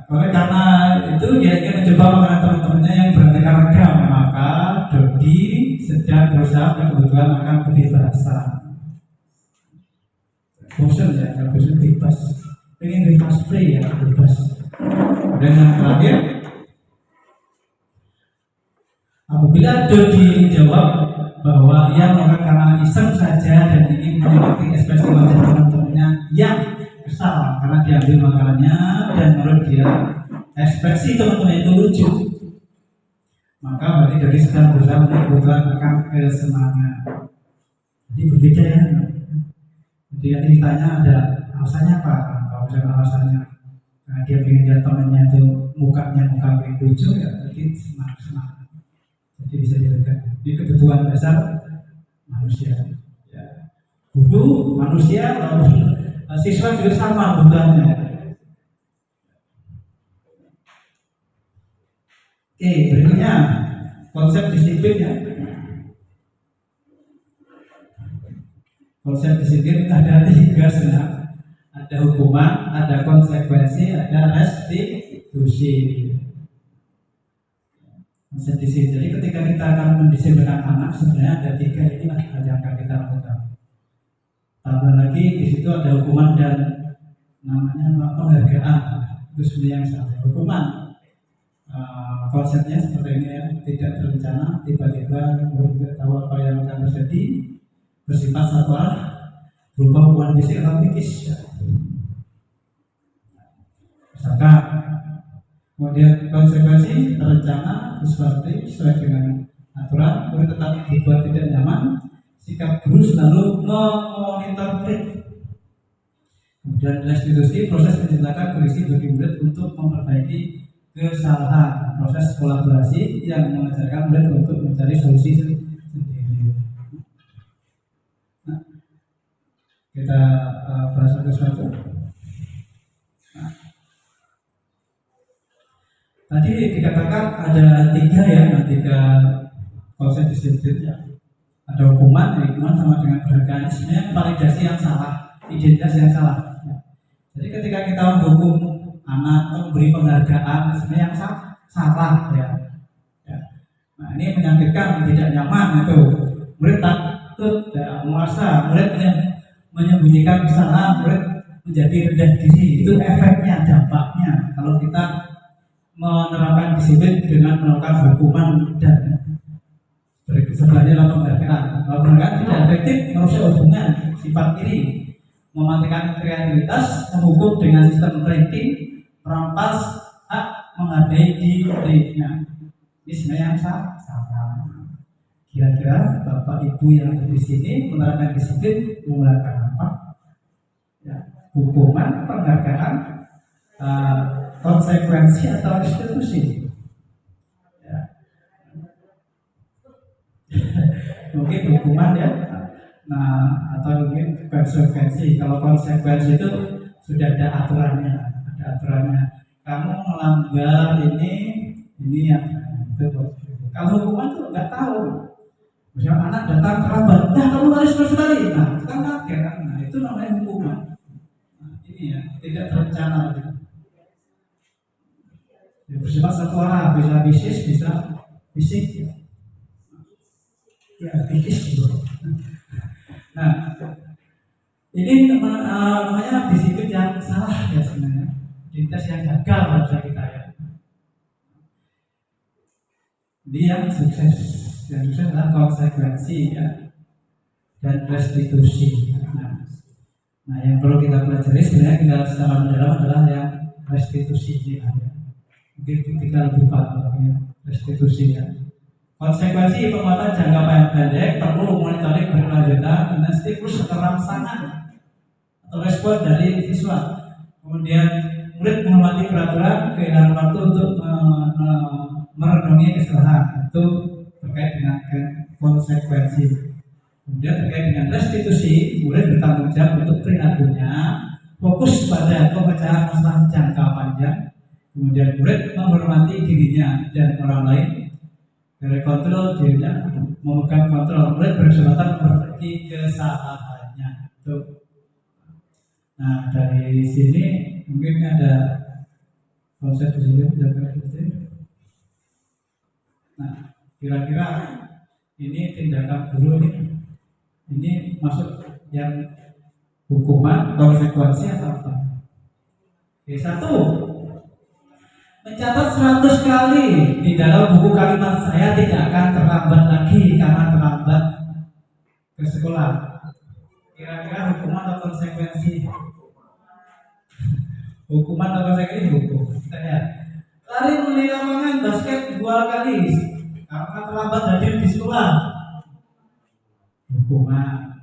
oleh karena itu dia ingin mencoba makanan teman-temannya yang beraneka ragam, maka Dodi sedang berusaha kebutuhan akan kebebasan. Bosan ya, nggak bosan bebas, pengen bebas free ya, bebas. Dan yang terakhir, apabila Dodi menjawab bahwa ia melakukan karena iseng saja dan ingin menikmati ekspresi wajah teman-temannya yang kesal karena diambil makanannya dan menurut dia ekspresi teman-teman itu lucu, maka berarti Dodi sedang berusaha untuk kebutuhan akan kesenangan. Jadi berbeda ya. Jadi nanti ditanya ada alasannya apa? Kalau misalnya alasannya karena dia ingin lihat temannya itu mukanya yang lucu, ya berarti senang. Jadi bisa dilihat. Ini kebutuhan dasar manusia. Ya. Guru manusia, lalu siswa juga sama kebutuhannya. Oke, berikutnya konsep disiplin ya. Konsep disiplin ada 3 sebenarnya. Ada hukuman, ada konsekuensi, ada restitusi. Konsep disiplin. Jadi ketika kita akan mendisiplinkan anak, sebenarnya ada 3 ini yang akan kita lakukan. Tambah lagi di situ ada hukuman dan namanya penghargaan. Itu sebenarnya yang salah. Hukuman konsepnya seperti ini ya, tidak terencana, tiba-tiba murid tidak tahu apa yang akan terjadi, bersifat satwa, berupa hukuman fisik atau psikis. Misalkan, kemudian konsekuensi terencana sesuai dengan aturan, murid tetap dibuat tidak nyaman, sikap guru selalu memonitor murid. Kemudian restitusi, proses menciptakan kondisi bagi murid untuk memperbaiki kesalahan, proses kolaborasi yang mengajarkan murid untuk mencari solusi sendiri. Nah, kita bahas satu-satu. Nah, tadi dikatakan ada 3 konsep disiplin ya. Ada hukuman sama dengan penghargaan. Sebenarnya validasi yang salah, identitas yang salah. Jadi ketika kita menghukum anak atau memberi penghargaan, sebenarnya yang salah ya. Ya. Nah ini menyakitkan, tidak nyaman itu. Murid takut, ya, merasa murid menyembunyikan kesalahan, murid menjadi rendah diri. Itu efeknya, dampaknya kalau kita menerapkan disiplin dengan melakukan hukuman dan sebelahnya adalah penghargaan. Kalau penghargaan tidak efektif, merusak hubungan, sifat iri, mematikan kreativitas, menghukum dengan sistem ranking, merampas hak menghargai dirinya. Ini sebenarnya yang salah. Kira-kira Bapak Ibu yang ada di sini menerapkan disiplin menggunakan apa? Ya, hukuman, penghargaan, konsekuensi atau restitusi. Ya. Mungkin hukuman ya, nah atau mungkin konsekuensi. Kalau konsekuensi itu sudah ada aturannya, Kamu melanggar ini yang itu. Kalau hukuman tuh nggak tahu. Misalnya anak datang terlambat, nah kamu harus sekali. Nah kita kaget, nah itu namanya hukuman. Nah, ini ya tidak terencana. Ya, bersifat satu arah, bisa bisnis, bisa fisik. Ya fikis gitu. Nah, ini namanya disiplin yang salah ya sebenarnya. Identitas yang gagal bagi kita ya. Ini yang sukses adalah konsekuensi ya dan restitusi. Nah, yang perlu kita pelajari sebenarnya kita secara mendalam adalah yang restitusi ini ya. Mungkin ketika lebih paham ya, restitusi ya. Konsekuensi penguatan jangka pendek perlu monitoring berkelanjutan dan siklus keterlaksanaan atau respon dari siswa. Kemudian murid menghormati peraturan, kehilangan waktu untuk merenungi kesalahan. Itu terkait dengan konsekuensi. Kemudian terkait dengan restitusi, murid bertanggung jawab untuk perilakunya, fokus pada pemecahan masalah jangka panjang. Kemudian murid menghormati dirinya dan orang lain. Dari kontrol dirinya, memegang kontrol, murid berkesempatan memperbaiki kesalahannya. Itu. Nah dari sini mungkin ada konsep di sini. Nah kira-kira ini tindakan guru ini masuk yang hukuman, konsekuensi atau apa? Oke, satu. Mencatat 100 kali di dalam buku kalimat saya tidak akan terlambat lagi karena terlambat ke sekolah. Kira-kira hukuman atau konsekuensi? Hukuman atau konsekuensi? Hukum. Kita lihat. Lari melalui lapangan basket 2 kali karena terlambat hadir di sekolah. Hukuman.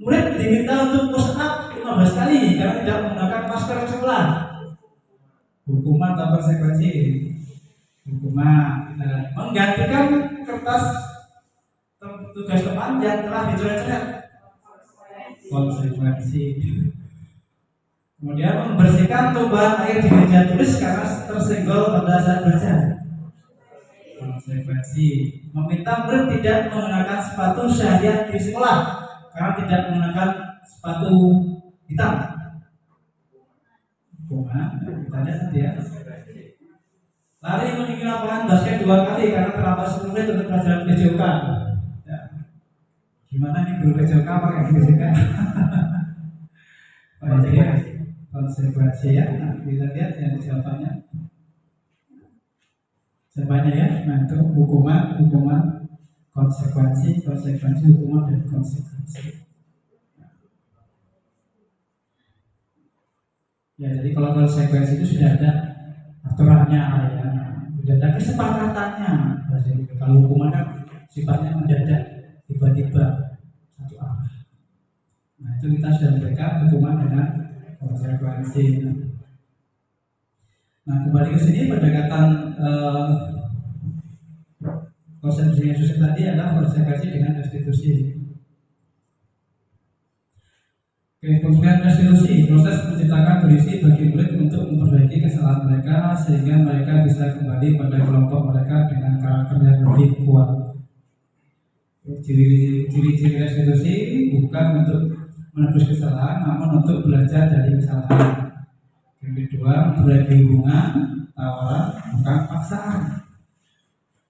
Murid diminta untuk push up 15 kali karena tidak menggunakan masker di sekolah. Hukuman atau konsekuensi? Hukuman. Menggantikan kertas tugas teman yang telah dicoret-coret. Konsekuensi. Kemudian membersihkan tumpahan air di meja tulis karena tersenggol pada saat baca. Konsekuensi. Meminta murid tidak menggunakan sepatu syariat di sekolah karena tidak menggunakan sepatu hitam. Hukuman, kita lihat ya. Lari meninggi lapangan basket 2 kali karena terlambat 10 menit untuk pelajaran PJOK. Ya. Gimana nih guru PJOK pakai PJOK? Jadi konsekuensi ya. Nah, kita lihat yang jawabannya. Jawabannya ya. Nah itu hukuman, konsekuensi, hukuman dan konsekuensi. Ya, jadi kalau konsekuensi itu sudah ada aturannya, ya. Sudah ada kesepakatannya. Kalau hukuman kan sifatnya mendadak, tiba-tiba satu arah. Nah itu kita sudah memberikan hukuman dengan konsekuensi. Nah kembali ke sini pendekatan konsekuensi yang susah tadi adalah konsekuensi dengan restitusi. Kemudian restitusi, proses menciptakan kondisi bagi murid untuk memperbaiki kesalahan mereka sehingga mereka bisa kembali pada kelompok mereka dengan karakter yang lebih kuat. Ciri-ciri restitusi bukan untuk menebus kesalahan, namun untuk belajar dari kesalahan. Yang kedua, berbagi hubungan, tawaran, bukan paksaan.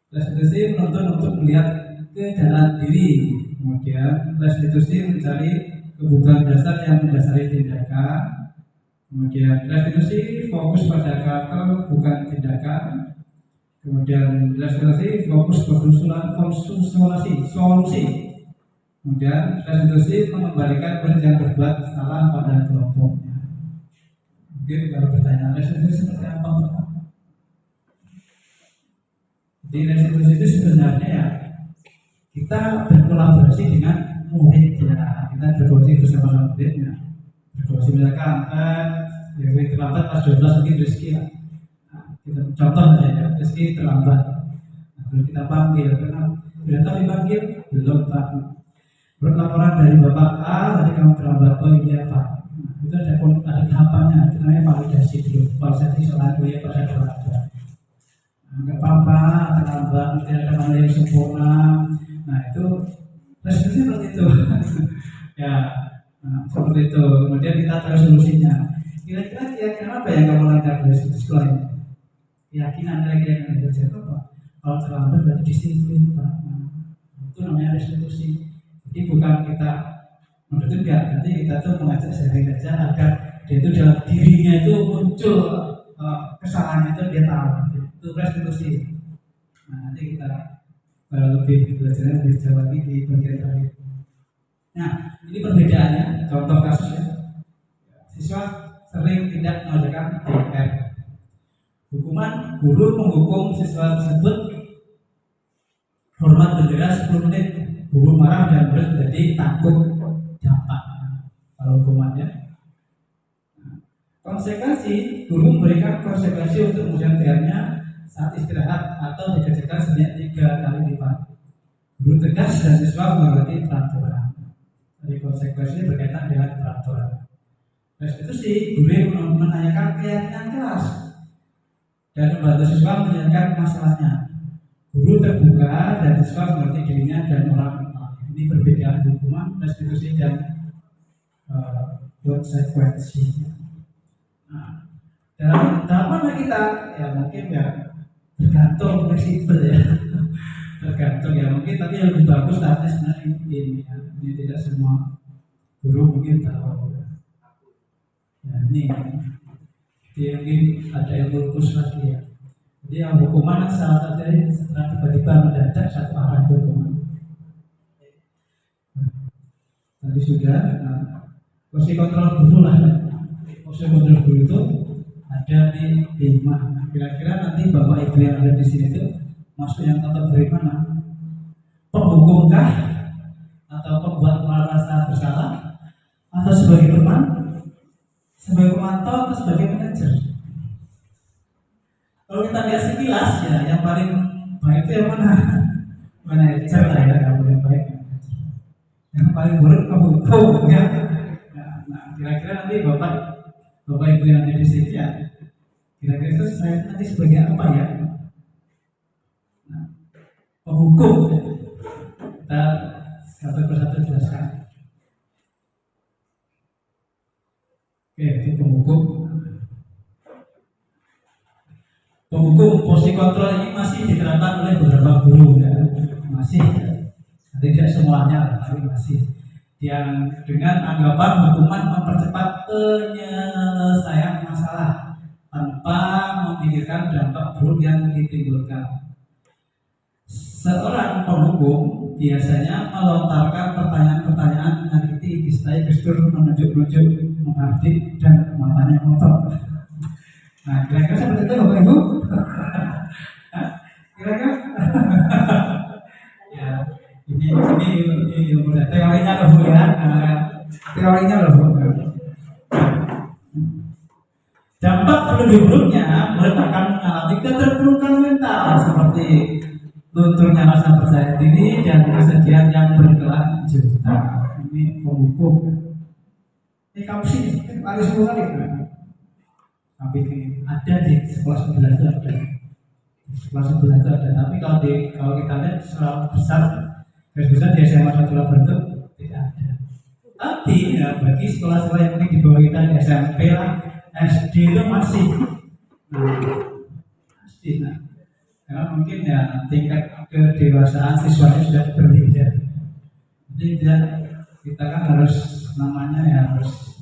Restitusi menuntut untuk melihat ke dalam diri. Kemudian restitusi mencari kebutuhan dasar yang mendasari tindakan. Kemudian restitusi fokus pada karakter bukan tindakan. Kemudian restitusi fokus pada solusi. Kemudian restitusi mengembalikan yang berbuat salah pada kelompoknya. Mungkin kalau bertanya restitusi seperti apa? Di restitusi itu sebenarnya ya kita berkolaborasi dengan murid ya, kita berkolaborasi bersama muridnya. Berkolaborasi misalkan yang terlambat pas 12 mungkin rezeki lah. Nah, kita contoh saja rezeki terlambat. Nah, kalau kita panggil, karena sudah tahu dipanggil belum Pak. Menurut laporan dari Bapak A tadi kamu terlambat, oh iya Pak. Nah, itu ada tahapannya, itu namanya validasi dulu. Validasi soal kuliah pada keluarga. Enggak apa-apa, terlambat, tidak ada mana yang sempurna. Nah itu restitusi seperti itu. Ya, seperti itu. Kemudian kita cari solusinya. Kira-kira apa yang kamu lakukan dari sekolah ini? Keyakinan kira-kira yang kerja apa? Kalau terlambat berarti disiplin Pak. Nah, itu namanya restitusi. Jadi bukan kita menuntut enggak, nanti kita tuh mengajak sharing aja agar dia itu dalam dirinya itu muncul kesalahannya itu dia tahu. Itu restitusi. Nah nanti kita lebih belajarnya lebih jauh lagi di bagian terakhir. Nah ini perbedaannya. Contoh kasusnya, siswa sering tidak mengerjakan PR. Hukuman guru menghukum siswa tersebut hormat bendera 10 menit. Guru marah dan menjadi takut dampak. Kalau hukumannya konsekuensi, guru memberikan konsekuensi untuk mengerjakan PR-nya saat istirahat atau dikerjakan sebanyak 3 kali lipat. Guru tegas dan siswa mengerti peraturan. Jadi konsekuensinya berkaitan dengan peraturan. Restitusi, guru menanyakan keyakinan kelas dan membantu siswa menyelesaikan masalahnya. Guru terbuka dan siswa mengerti dirinya dan orang lain. Ini perbedaan hukuman, restitusi dan konsekuensi. Nah, dalam mana kita ya mungkin ya tergantung fleksibel ya. Tergantung ya mungkin, tapi yang lebih bagus artinya sebenarnya ini ya. Ini tidak semua guru mungkin tahu. Ya ini dia mungkin ada yang lurus lagi ya. Jadi yang hukuman saat ada setelah tiba-tiba mendadak satu arah hukuman. Tadi sudah posisi kontrol guru lah. Posisi kontrol guru itu ada di 5. Kira-kira nanti bapak ibu yang ada di sini itu masuk yang kategori mana? Penghukumkah atau pembuat merasa bersalah atau sebagai teman, sebagai pemantau atau sebagai manajer? Kalau kita lihat sekilas ya yang paling baik itu yang mana? Manajer lah ya, yang paling baik. Yang paling buruk penghukum ya. Nah, kira-kira nanti bapak ibu yang ada di sini ya, kira-kira itu saya nanti sebagai apa ya? Nah, penghukum. Kita satu persatu jelaskan. Oke, itu penghukum. Penghukum posisi kontrol ini masih diterapkan oleh beberapa guru ya, masih. Tidak semuanya, tapi masih. Yang dengan anggapan hukuman mempercepat penyelesaian masalah tanpa memikirkan dampak buruk yang ditimbulkan. Seorang penghukum biasanya melontarkan pertanyaan-pertanyaan menakiti, disertai gestur menunjuk-nunjuk, menghardik dan matanya ngotot. Nah, kira-kira seperti itu Bapak Ibu? Kira-kira? Ya, ini teorinya loh Bu ya. Teorinya loh Bu. Dampak lebih buruknya murid akan mengalami keterpurukan mental seperti lunturnya rasa percaya diri dan kesedihan yang berkelanjutan. Ini penghukum. Ini kamu sih, paling sepuluh kali. Tapi ada di sekolah sebelah itu ada. Di sekolah sebelah itu ada. Tapi kalau kita lihat secara besar, garis besar di SMA 1 Labertu tidak ada. Tapi ya, bagi sekolah-sekolah yang mungkin di bawah kita di SMP lah, SD itu masih, SD, karena mungkin ya tingkat kedewasaan siswanya sudah berbeda. Jadi kita kan harus namanya ya harus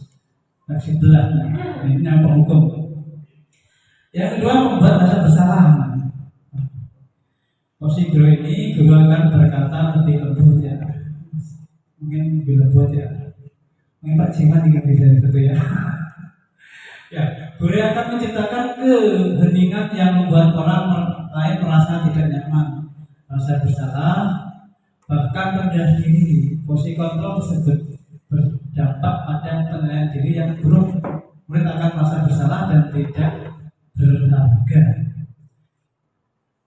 fleksibel lah. Ini yang penghukum. Yang kedua, membuat rasa bersalah. Posisi guru ini, guru akan berkata lebih lembut ya, mungkin lebih lembut ya. Mungkin Pak Jimat juga bisa itu ya. Ya, guru akan menciptakan keheningan yang membuat orang lain merasa tidak nyaman, merasa bersalah, bahkan rendah diri. Posisi kontrol tersebut berdampak pada penilaian diri yang buruk. Murid akan merasa bersalah dan tidak berharga.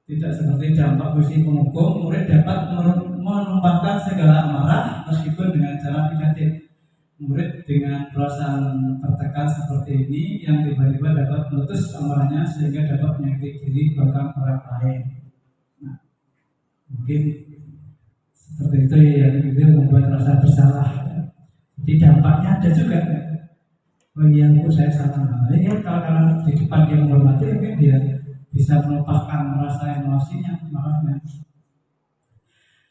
Tidak seperti dampak posisi penghukum, murid dapat menumpahkan segala amarah meskipun dengan cara negatif. Murid dengan perasaan tertekan seperti ini yang tiba-tiba dapat meletus amarahnya sehingga dapat menyakiti diri bahkan orang lain. Nah, mungkin seperti itu yang itu membuat rasa bersalah. Jadi dampaknya ada juga. Oh iya, saya salah. Ya kalau di depan dia menghormati, mungkin dia bisa melupakan rasa emosinya, marahnya.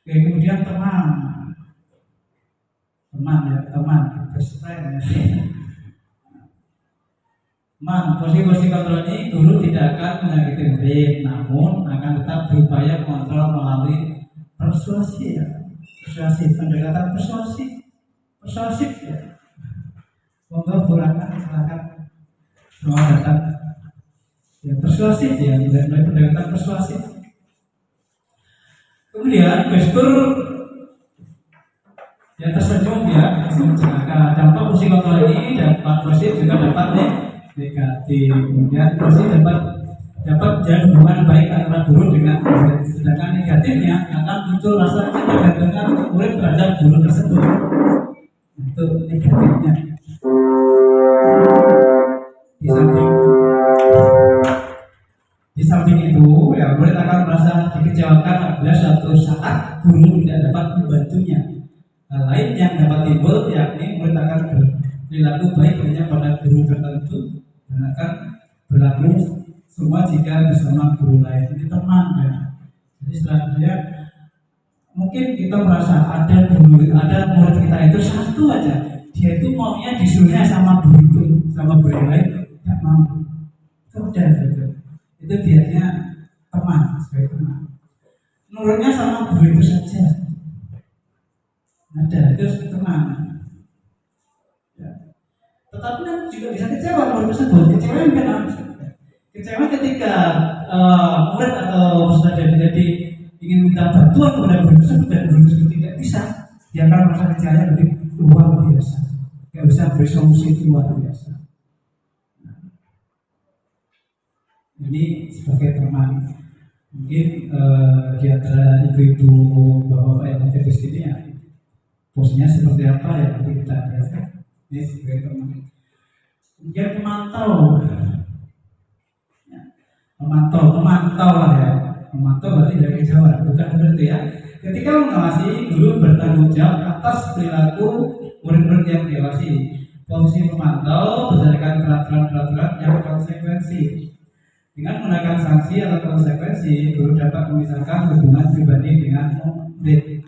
Oke, kemudian teman, best friend ya. Teman, posisi kontrol ini guru tidak akan menyakiti murid, namun akan tetap berupaya kontrol melalui persuasi ya. Pendekatan persuasif ya. Monggo silakan selamat datang. Ya, persuasif ya, mulai pendekatan persuasif. Kemudian gestur yang tersenyum ya, dampak posisi kontrol ini dapat positif juga dapat negatif. Kemudian posisi dapat menjalin hubungan baik antara guru dengan murid, sedangkan negatifnya akan muncul rasa ketergantungan murid terhadap guru tersebut. Itu negatifnya. Di samping itu, ya murid akan merasa dikecewakan apabila suatu saat guru tidak dapat membantunya. Hal lain yang dapat timbul yakni murid akan berperilaku baik hanya pada guru tertentu dan akan berlaku semua jika bersama guru lain. Ini teman ya. Jadi selanjutnya mungkin kita merasa ada murid kita itu satu aja, dia itu maunya disuruhnya sama guru itu, sama guru lain tidak mau. Sudah gitu. Itu biasanya teman, sebagai teman. Nurunnya sama guru itu saja. Ada itu teman. Ya. Tetapi kan juga bisa kecewa murid tersebut. Kecewa kenapa? Kecewa ketika murid atau peserta jadi ingin minta bantuan kepada guru tersebut dan guru tersebut tidak bisa, dia akan merasa kecewa lebih luar biasa. Tidak bisa beri solusi luar biasa. Ini sebagai teman, mungkin di antara ibu-ibu, bapak-bapak yang ada di sini ya, posisinya seperti apa ya nanti kita lihat. Ini sebagai teman. Kemudian pemantau lah ya. Memantau berarti dari kejauhan, bukan berarti ya. Ketika mengawasi, guru bertanggung jawab atas perilaku murid-murid yang diawasi. Posisi pemantau berdasarkan peraturan-peraturan yang konsekuensi. Dengan menggunakan sanksi atau konsekuensi, guru dapat memisahkan hubungan pribadi dengan murid.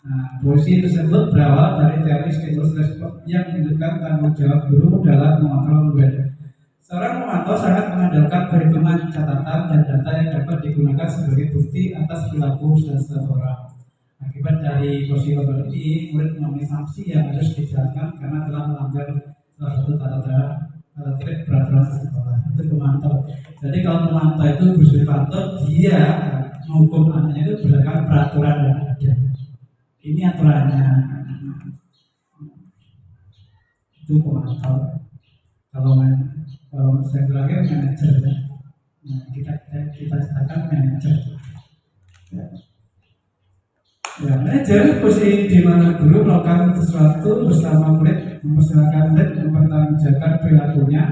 Nah, posisi tersebut berawal dari teori stimulus respons yang menunjukkan tanggung jawab guru dalam mengontrol murid. Seorang pemantau sangat mengandalkan perhitungan catatan dan data yang dapat digunakan sebagai bukti atas perilaku seseorang. Akibat dari posisi kontrol ini, murid mengalami sanksi yang harus dijalankan karena telah melanggar salah satu tata tertib peraturan sekolah. Itu pemantau. Jadi kalau pemantau itu guru pantau, dia menghukum anaknya itu berdasarkan peraturan yang ada. Ini aturannya. Itu pemantau. Kalau saya bilangnya manajer, nah, kita katakan manajer. Ya, manajer posisi di mana guru melakukan sesuatu bersama murid, mempersilahkan murid mempertanggungjawabkan perilakunya,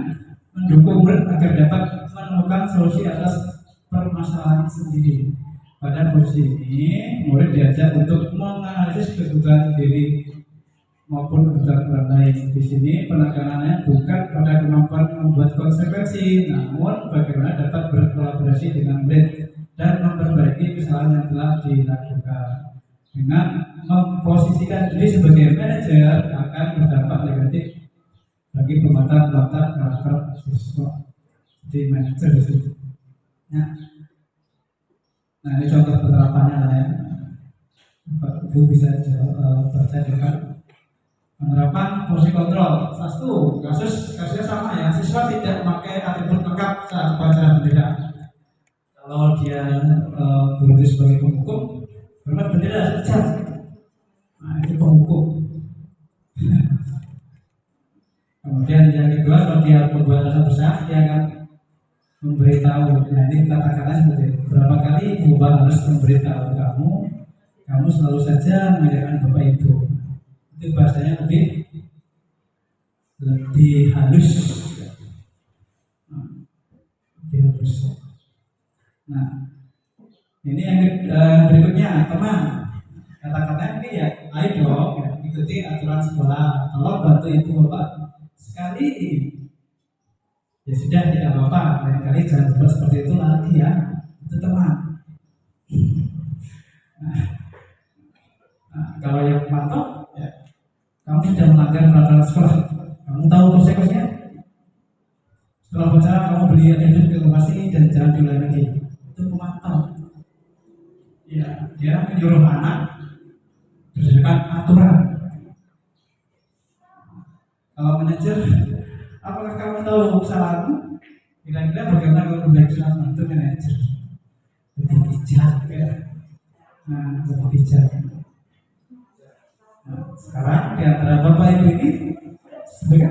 mendukung murid agar dapat menemukan solusi atas permasalahan sendiri. Pada posisi ini, murid diajak untuk menganalisis kebutuhan diri maupun kebutuhan lain. Di sini penekanannya bukan pada kemampuan membuat konsekuensi, namun bagaimana dapat berkolaborasi dengan murid dan memperbaiki kesalahan yang telah dilakukan. Dengan memposisikan diri sebagai manajer akan berdampak negatif bagi pemetaan watak karakter siswa di manajer di situ. Nah ini contoh penerapannya lah ya. Bapak Ibu bisa baca juga. Penerapan fungsi kontrol. Satu, kasusnya sama ya. Siswa tidak memakai atribut lengkap saat upacara bendera. Kalau dia guru sebagai penghukum, hormat bendera sejar. Nah itu penghukum. Kemudian yang kedua, kalau dia membuat rasa bersalah, dia akan memberitahu. Nah ini kata-kata seperti itu. Berapa kali Bapak harus memberitahu kamu selalu saja mengerjakan Bapak Ibu. Itu bahasanya lebih halus. Lebih halus. Nah, ini yang berikutnya, teman. Kata-katanya ini ya, ayo dong, ya, ikuti aturan sekolah. Tolong bantu ibu bapak sekali. Ya sudah, tidak apa-apa. Lain kali jangan berbuat seperti itu lagi ya. Itu teman. Nah, kalau yang patok, ya, kamu sudah melanggar peraturan sekolah. Kamu tahu konsekuensinya. Setelah baca, kamu beli atribut ke lokasi dan jangan diulangi lagi. Itu pemantau. Ya, dia menyuruh anak berdasarkan aturan. Kalau manajer, apakah kamu tahu kesalahanmu? Kira-kira bagaimana kalau memperbaiki kesalahan itu manajer? Lebih bijak ya. Nah, lebih bijak. Nah, sekarang di antara Bapak Ibu ini sebagai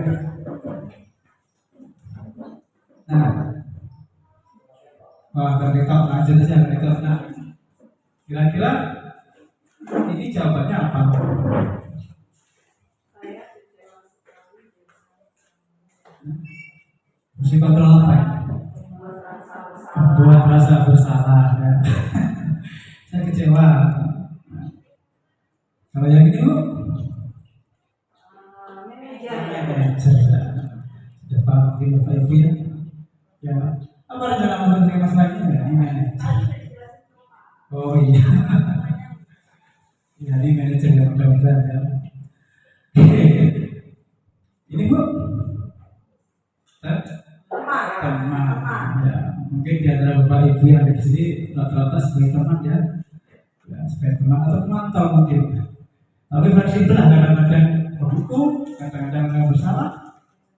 berdekat lanjut saja berdekat. Nah, kira-kira ini jawabannya apa? Fungsi kontrol apa? Membuat rasa bersalah. Ya. Saya kecewa. Kalau yang ini Bu? Manajer. Sudah paham mungkin Bapak Ibu ya? Ya. Apa rencana untuk terima selanjutnya? Ya, ini manajer. Oh iya. Ya, ini manajer yang mudah-mudahan ya. Ini Bu? Teman. Ya, mungkin di antara Bapak Ibu yang ada di sini rata-rata sebagai teman ya. Ya, sebagai teman atau pemantau mungkin. Tapi fleksibel lah, kadang-kadang berhukum, kadang-kadang nggak bersalah,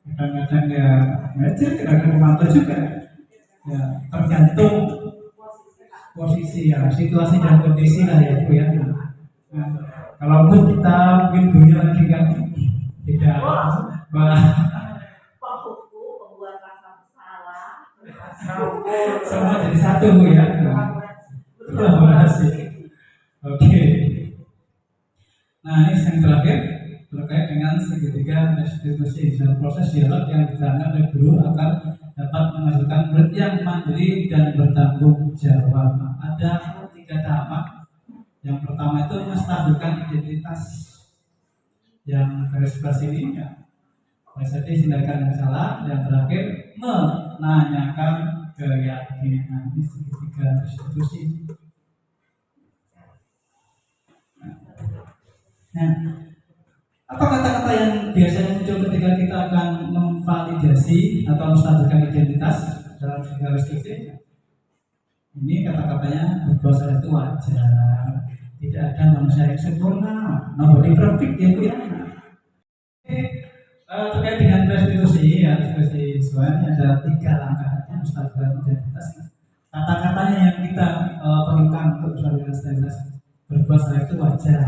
kadang-kadang ya manajer, kadang-kadang pemantau juga. Ya, tergantung posisi ya, situasi dan kondisi lah ya Bu ya. Nah, kalau mood kita mungkin dunia lagi kan tidak semua jadi satu Bu ya. Kolaborasi. Oke. Nah ini yang terakhir terkait dengan segitiga restitusi dan proses dialog yang dijalankan oleh guru agar dapat menghasilkan murid yang mandiri dan bertanggung jawab. Ada 3 tahapan. Yang pertama itu menstabilkan identitas. Yang garis baris ini ya, jadi silakan yang salah. Yang terakhir menanyakan keyakinan. Ini segitiga restitusi. Nah, apa kata-kata yang biasanya muncul ketika kita akan memvalidasi atau menstabilkan identitas dalam segala restitusi? Ini kata-katanya berbuat salah itu wajar. Tidak ada manusia yang sempurna. Nobody perfect ya Bu ya. Terkait dengan restitusi ya, restitusi sebenarnya ada 3 langkah menstabilkan identitas. Kata-katanya yang kita perlukan untuk menstabilkan identitas berbuat salah itu wajar.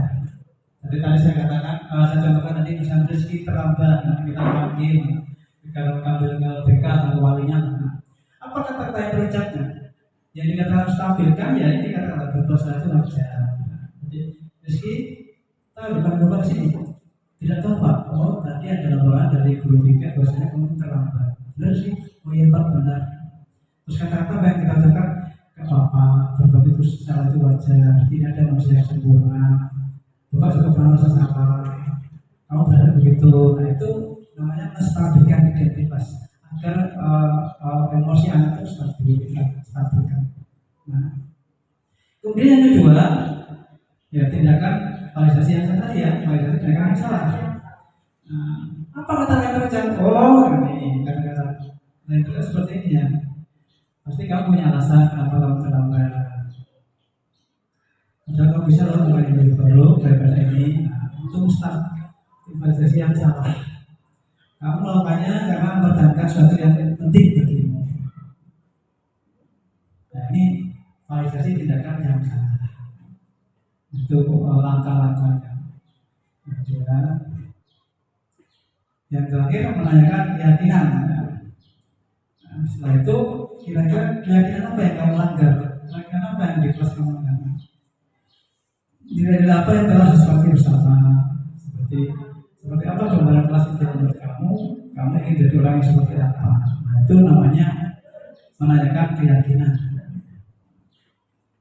Jadi tadi saya katakan, saya contohkan tadi misalnya rezeki terlambat, nanti kita panggil, kita ambil ke BK atau walinya. Apa kata-kata yang terucapnya? Yang dikatakan harus stabilkan, ya ini kata-kata berdosa itu wajar. Jadi rezeki, tahu bukan bapak di sini, tidak tahu Pak. Oh tadi ada laporan dari guru BK, bahwasanya kamu terlambat. Benar sih, oh iya Pak benar. Terus kata-kata yang kita ucapkan ke Bapak, berbuat itu secara itu wajar, tidak ada manusia yang sempurna. Bapak juga pernah merasa salah. Kamu begitu. Nah itu namanya menstabilkan identitas agar emosi anak itu stabilkan. Nah, kemudian yang kedua, ya tindakan validasi yang salah ya, validasi tindakan yang salah. Nah, apa kata-kata macam ini kata-kata lain seperti ini ya. Pasti kamu punya alasan kenapa kamu terlambat. Padahal kamu bisa lakukan yang lebih baru daripada ini. Nah, itu start validasi yang salah. Kamu melakukannya karena mempertahankan sesuatu yang penting bagimu. Nah, ini validasi tindakan yang salah. Itu langkah-langkahnya. Kemudian yang terakhir menanyakan keyakinan. Nah, setelah itu kira-kira keyakinan apa yang kamu langgar? Keyakinan apa yang di kelas kamu langgar? Nilai-nilai apa yang telah disepakati bersama? Seperti apa gambaran kelas ideal menurut kamu? Kamu ingin jadi orang yang seperti apa? Nah, itu namanya menanyakan keyakinan.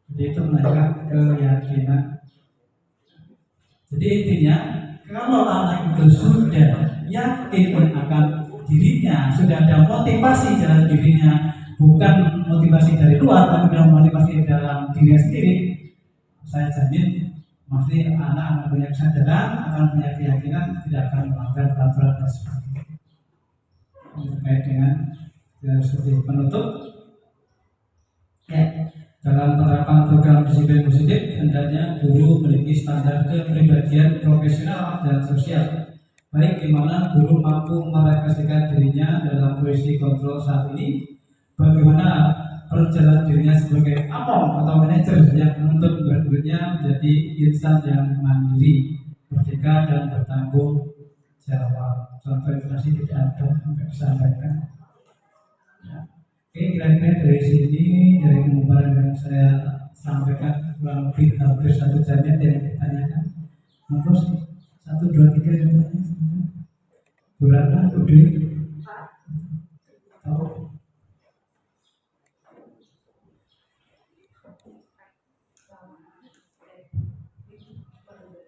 Jadi itu menanyakan keyakinan. Jadi intinya kalau anak itu sudah yakin akan dirinya, sudah ada motivasi dalam dirinya, bukan motivasi dari luar, tapi sudah motivasi dalam dirinya sendiri, saya jamin pasti anak akan punya kesadaran, akan punya keyakinan, tidak akan melanggar peraturan dan sebagainya. Terkait dengan seperti penutup, ya, dalam penerapan program disiplin positif, hendaknya guru memiliki standar kepribadian profesional dan sosial, baik di mana guru mampu merefleksikan dirinya dalam posisi kontrol saat ini, bagaimana perjalanan dirinya sebagai apong atau manajer yang menuntut murid-muridnya menjadi insan yang mandiri, merdeka dan bertanggung jawab. Contoh ilustrasi tidak ada yang disampaikan. Ya. Oke, kira-kira dari sini, dari pemaparan yang saya sampaikan kurang lebih hampir 1 jam yang ditanyakan. Monggo 1, 2, 3 yang bertanya. Berapa udah? Tahu?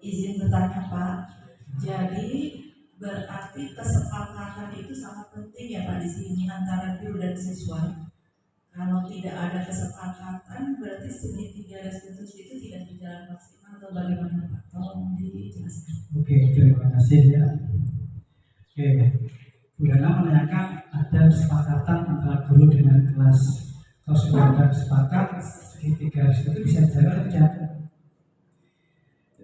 Izin bertanya Pak, jadi berarti kesepakatan itu sangat penting ya Pak di sini antara guru dan siswa. Kalau tidak ada kesepakatan, berarti segitiga restitusi itu tidak berjalan maksimal atau bagaimana Pak? Tolong dijelaskan. Oke, terima kasih ya. Oke, Bu Dana menanyakan ada kesepakatan antara guru dengan kelas. Kalau sudah ada kesepakatan, segitiga restitusi itu bisa jalan tidak?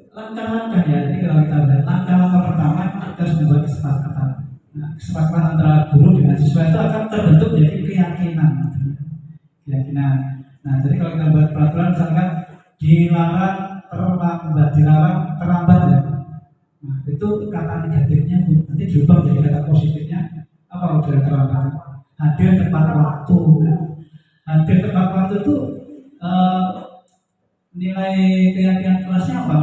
Langkah-langkah ya, jadi kalau kita lihat langkah-langkah pertama kita harus membuat kesepakatan. Nah, kesepakatan antara guru dengan siswa itu akan terbentuk jadi keyakinan. Nah, jadi kalau kita buat peraturan misalkan dilarang terlambat ya. Nah, itu kata negatifnya nanti diubah menjadi kata positifnya apa udah terlambat? Hadir tepat waktu. Nah, hadir tepat waktu itu nilai keyakinan kelasnya apa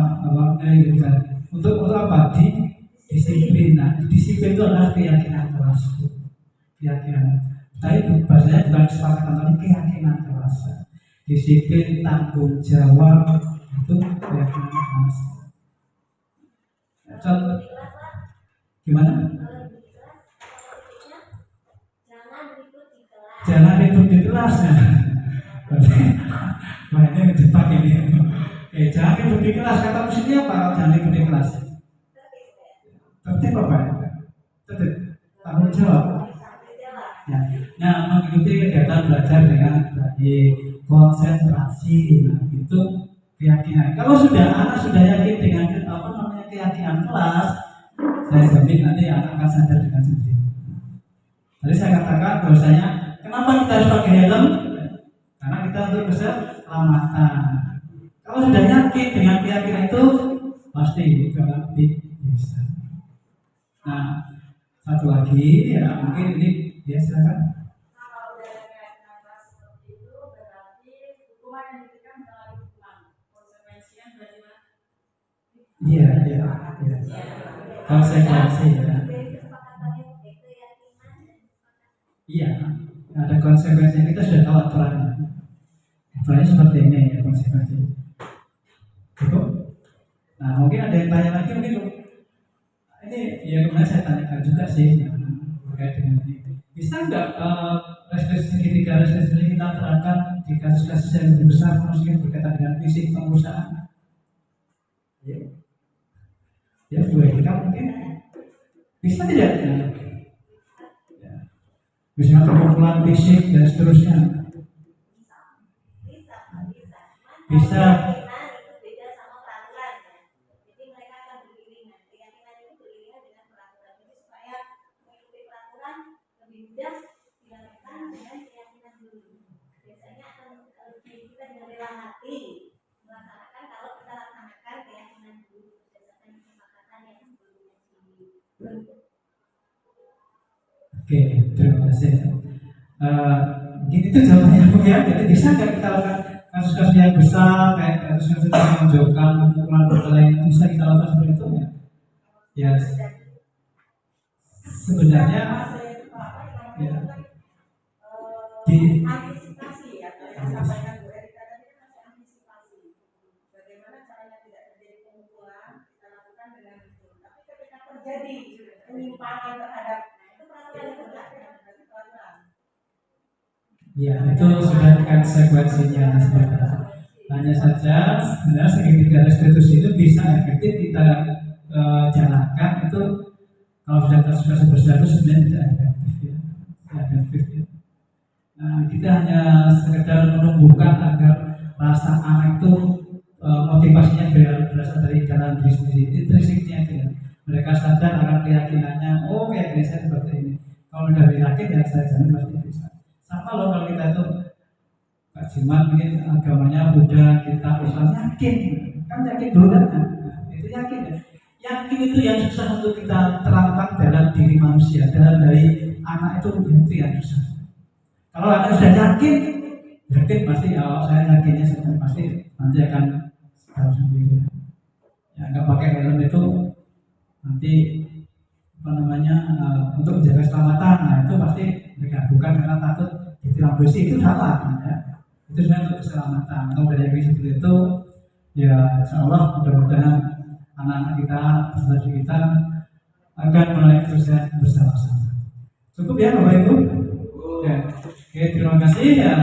nilai kita untuk apa di disiplin. Nah, disiplin itu adalah keyakinan kelas, keyakinan. Tapi bahasanya bukan kesepakatan tapi keyakinan kelas. Disiplin, tanggung jawab itu keyakinan kelas. Contoh gimana? Jangan ribut di kelas ya. Banyak ngejebak ini. Jangan ribut di kelas. Kata musiknya apa kalau jangan ribut di kelas? Tertib apa ya? Tertib. Tanggung jawab. Ya. Nah, mengikuti kegiatan belajar dengan baik, konsentrasi. Nah, itu keyakinan. Kalau anak sudah yakin dengan keyakinan kelas, saya jamin nanti anak akan sadar dengan sendiri. Tadi saya katakan bahwasanya kenapa kita harus pakai helm? Karena kita untuk keselamatan. Kalau sudah yakin dengan keyakinan itu, pasti akan bisa. Nah, satu lagi ya mungkin ini ya silakan. Kalau dari keyakinan seperti itu berarti hukuman yang diberikan adalah hukuman. Konsekuensinya berarti mana? Iya. Konsekuensi ya. Iya, ada konsekuensi. Kita sudah tahu aturannya. Aturannya seperti ini ya konsekuensi. Cukup? Nah, mungkin ada yang tanya lagi mungkin. Ini ya kemudian saya tanyakan juga sih terkait dengan ini. Bisa nggak restriksi segitiga restriksi kita terapkan di kasus-kasus yang lebih besar, maksudnya berkaitan dengan fisik perusahaan? Ya, Bu Erika mungkin bisa tidak? Ya. Misalnya pengumpulan fisik dan seterusnya. Bisa. Itu beda sama peraturan ya. Jadi mereka akan beriringan. Keyakinan itu beriringan dengan peraturan. Jadi supaya mengikuti peraturan lebih mudah dilakukan dengan keyakinan dulu. Biasanya akan kita dengan rela hati melaksanakan kalau kita laksanakan keyakinan dulu berdasarkan kesepakatan yang sebelumnya dibentuk. Oke, terima kasih. Mungkin itu jawabannya Bu ya. Jadi bisa nggak kita lakukan kasus-kasus yang besar kayak kasus-kasus yang menunjukkan pemukulan lain bisa kita lakukan seperti itu ya? Ya, sebenarnya ya, di Antisipasi ya, yang disampaikan Bu Erika tadi kan masih antisipasi. Bagaimana caranya tidak terjadi pemukulan kita lakukan dengan itu. Tapi ketika terjadi penyimpangan terhadap itu peraturan itu berarti peraturan. ya itu sudah konsekuensinya seperti itu. Hanya saja sebenarnya segitiga restitusi itu bisa efektif kita jalankan itu kalau sudah kasus-kasus besar itu sebenarnya tidak efektif ya. Tidak efektif ya. Nah, kita hanya sekedar menumbuhkan agar rasa anak itu motivasinya berasal dari dalam diri sendiri, intrinsiknya itu ya. Mereka sadar akan keyakinannya, oh keyakinan saya seperti ini. Kalau sudah yakin ya saya jamin pasti bisa. Sama loh kalau kita itu Pak Jimat mungkin agamanya Buddha, kita Islam yakin, kan yakin dulu kan? Nah, itu yakin ya. Yakin itu yang susah untuk kita terangkan dalam diri manusia, dalam dari anak itu yang susah. Kalau anak sudah yakin pasti saya yakinnya pasti nanti akan tahu sendiri. Ya nggak pakai helm itu nanti untuk menjaga keselamatan, nah itu pasti mereka bukan karena takut ditilang polisi, itu salah ya. Itu sebenarnya untuk keselamatan. Kalau dari yang seperti itu ya insya Allah mudah-mudahan anak-anak kita, peserta kita akan melalui kesuksesan bersama-sama. Cukup ya Bapak Ibu? Ya. Oke, terima kasih ya.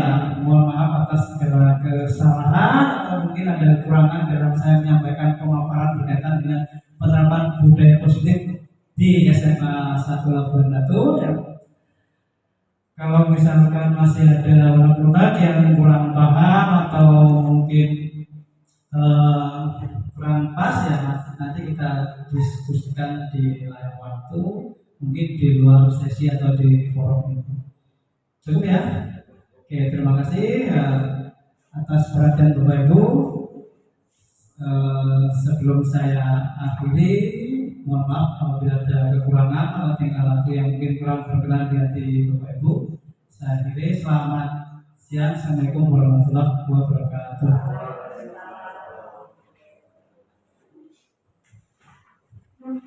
Mohon maaf atas segala kesalahan atau mungkin ada kekurangan dalam saya menyampaikan pemaparan berkaitan dengan penerapan budaya positif di SMA 1 Labuan Batu ya. Kalau misalkan masih ada unek-unek yang kurang paham atau mungkin kurang pas ya nanti kita diskusikan di lain waktu, mungkin di luar sesi atau di forum ini. Cukup ya? Oke, terima kasih atas perhatian Bapak Ibu. Sebelum saya akhiri, mohon maaf apabila ada kekurangan atau tingkah laku yang mungkin kurang berkenan di hati Bapak Ibu. Saya akhiri, selamat siang. Assalamualaikum warahmatullahi wabarakatuh. Terima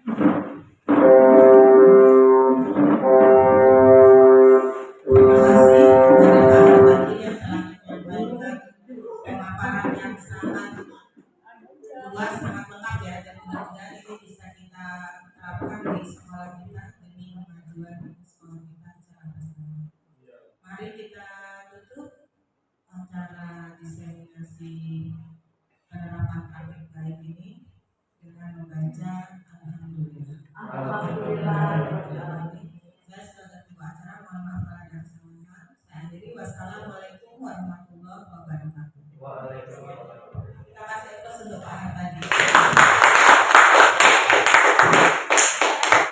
kasih kepada Bapak tadi yang telah memberikan pemaparan yang sangat luas, sangat lengkap ya, dan mudah-mudahan ini bisa kita terapkan di sekolah kita demi kemajuan sekolah kita secara bersama. Mari kita tutup acara diseminasi penerapan praktik baik ini dengan membaca Alhamdulillah. Saya sebagai ketua acara mohon maaf kalau ada kesalahan. Saya akhiri, wassalamualaikum warahmatullahi wabarakatuh.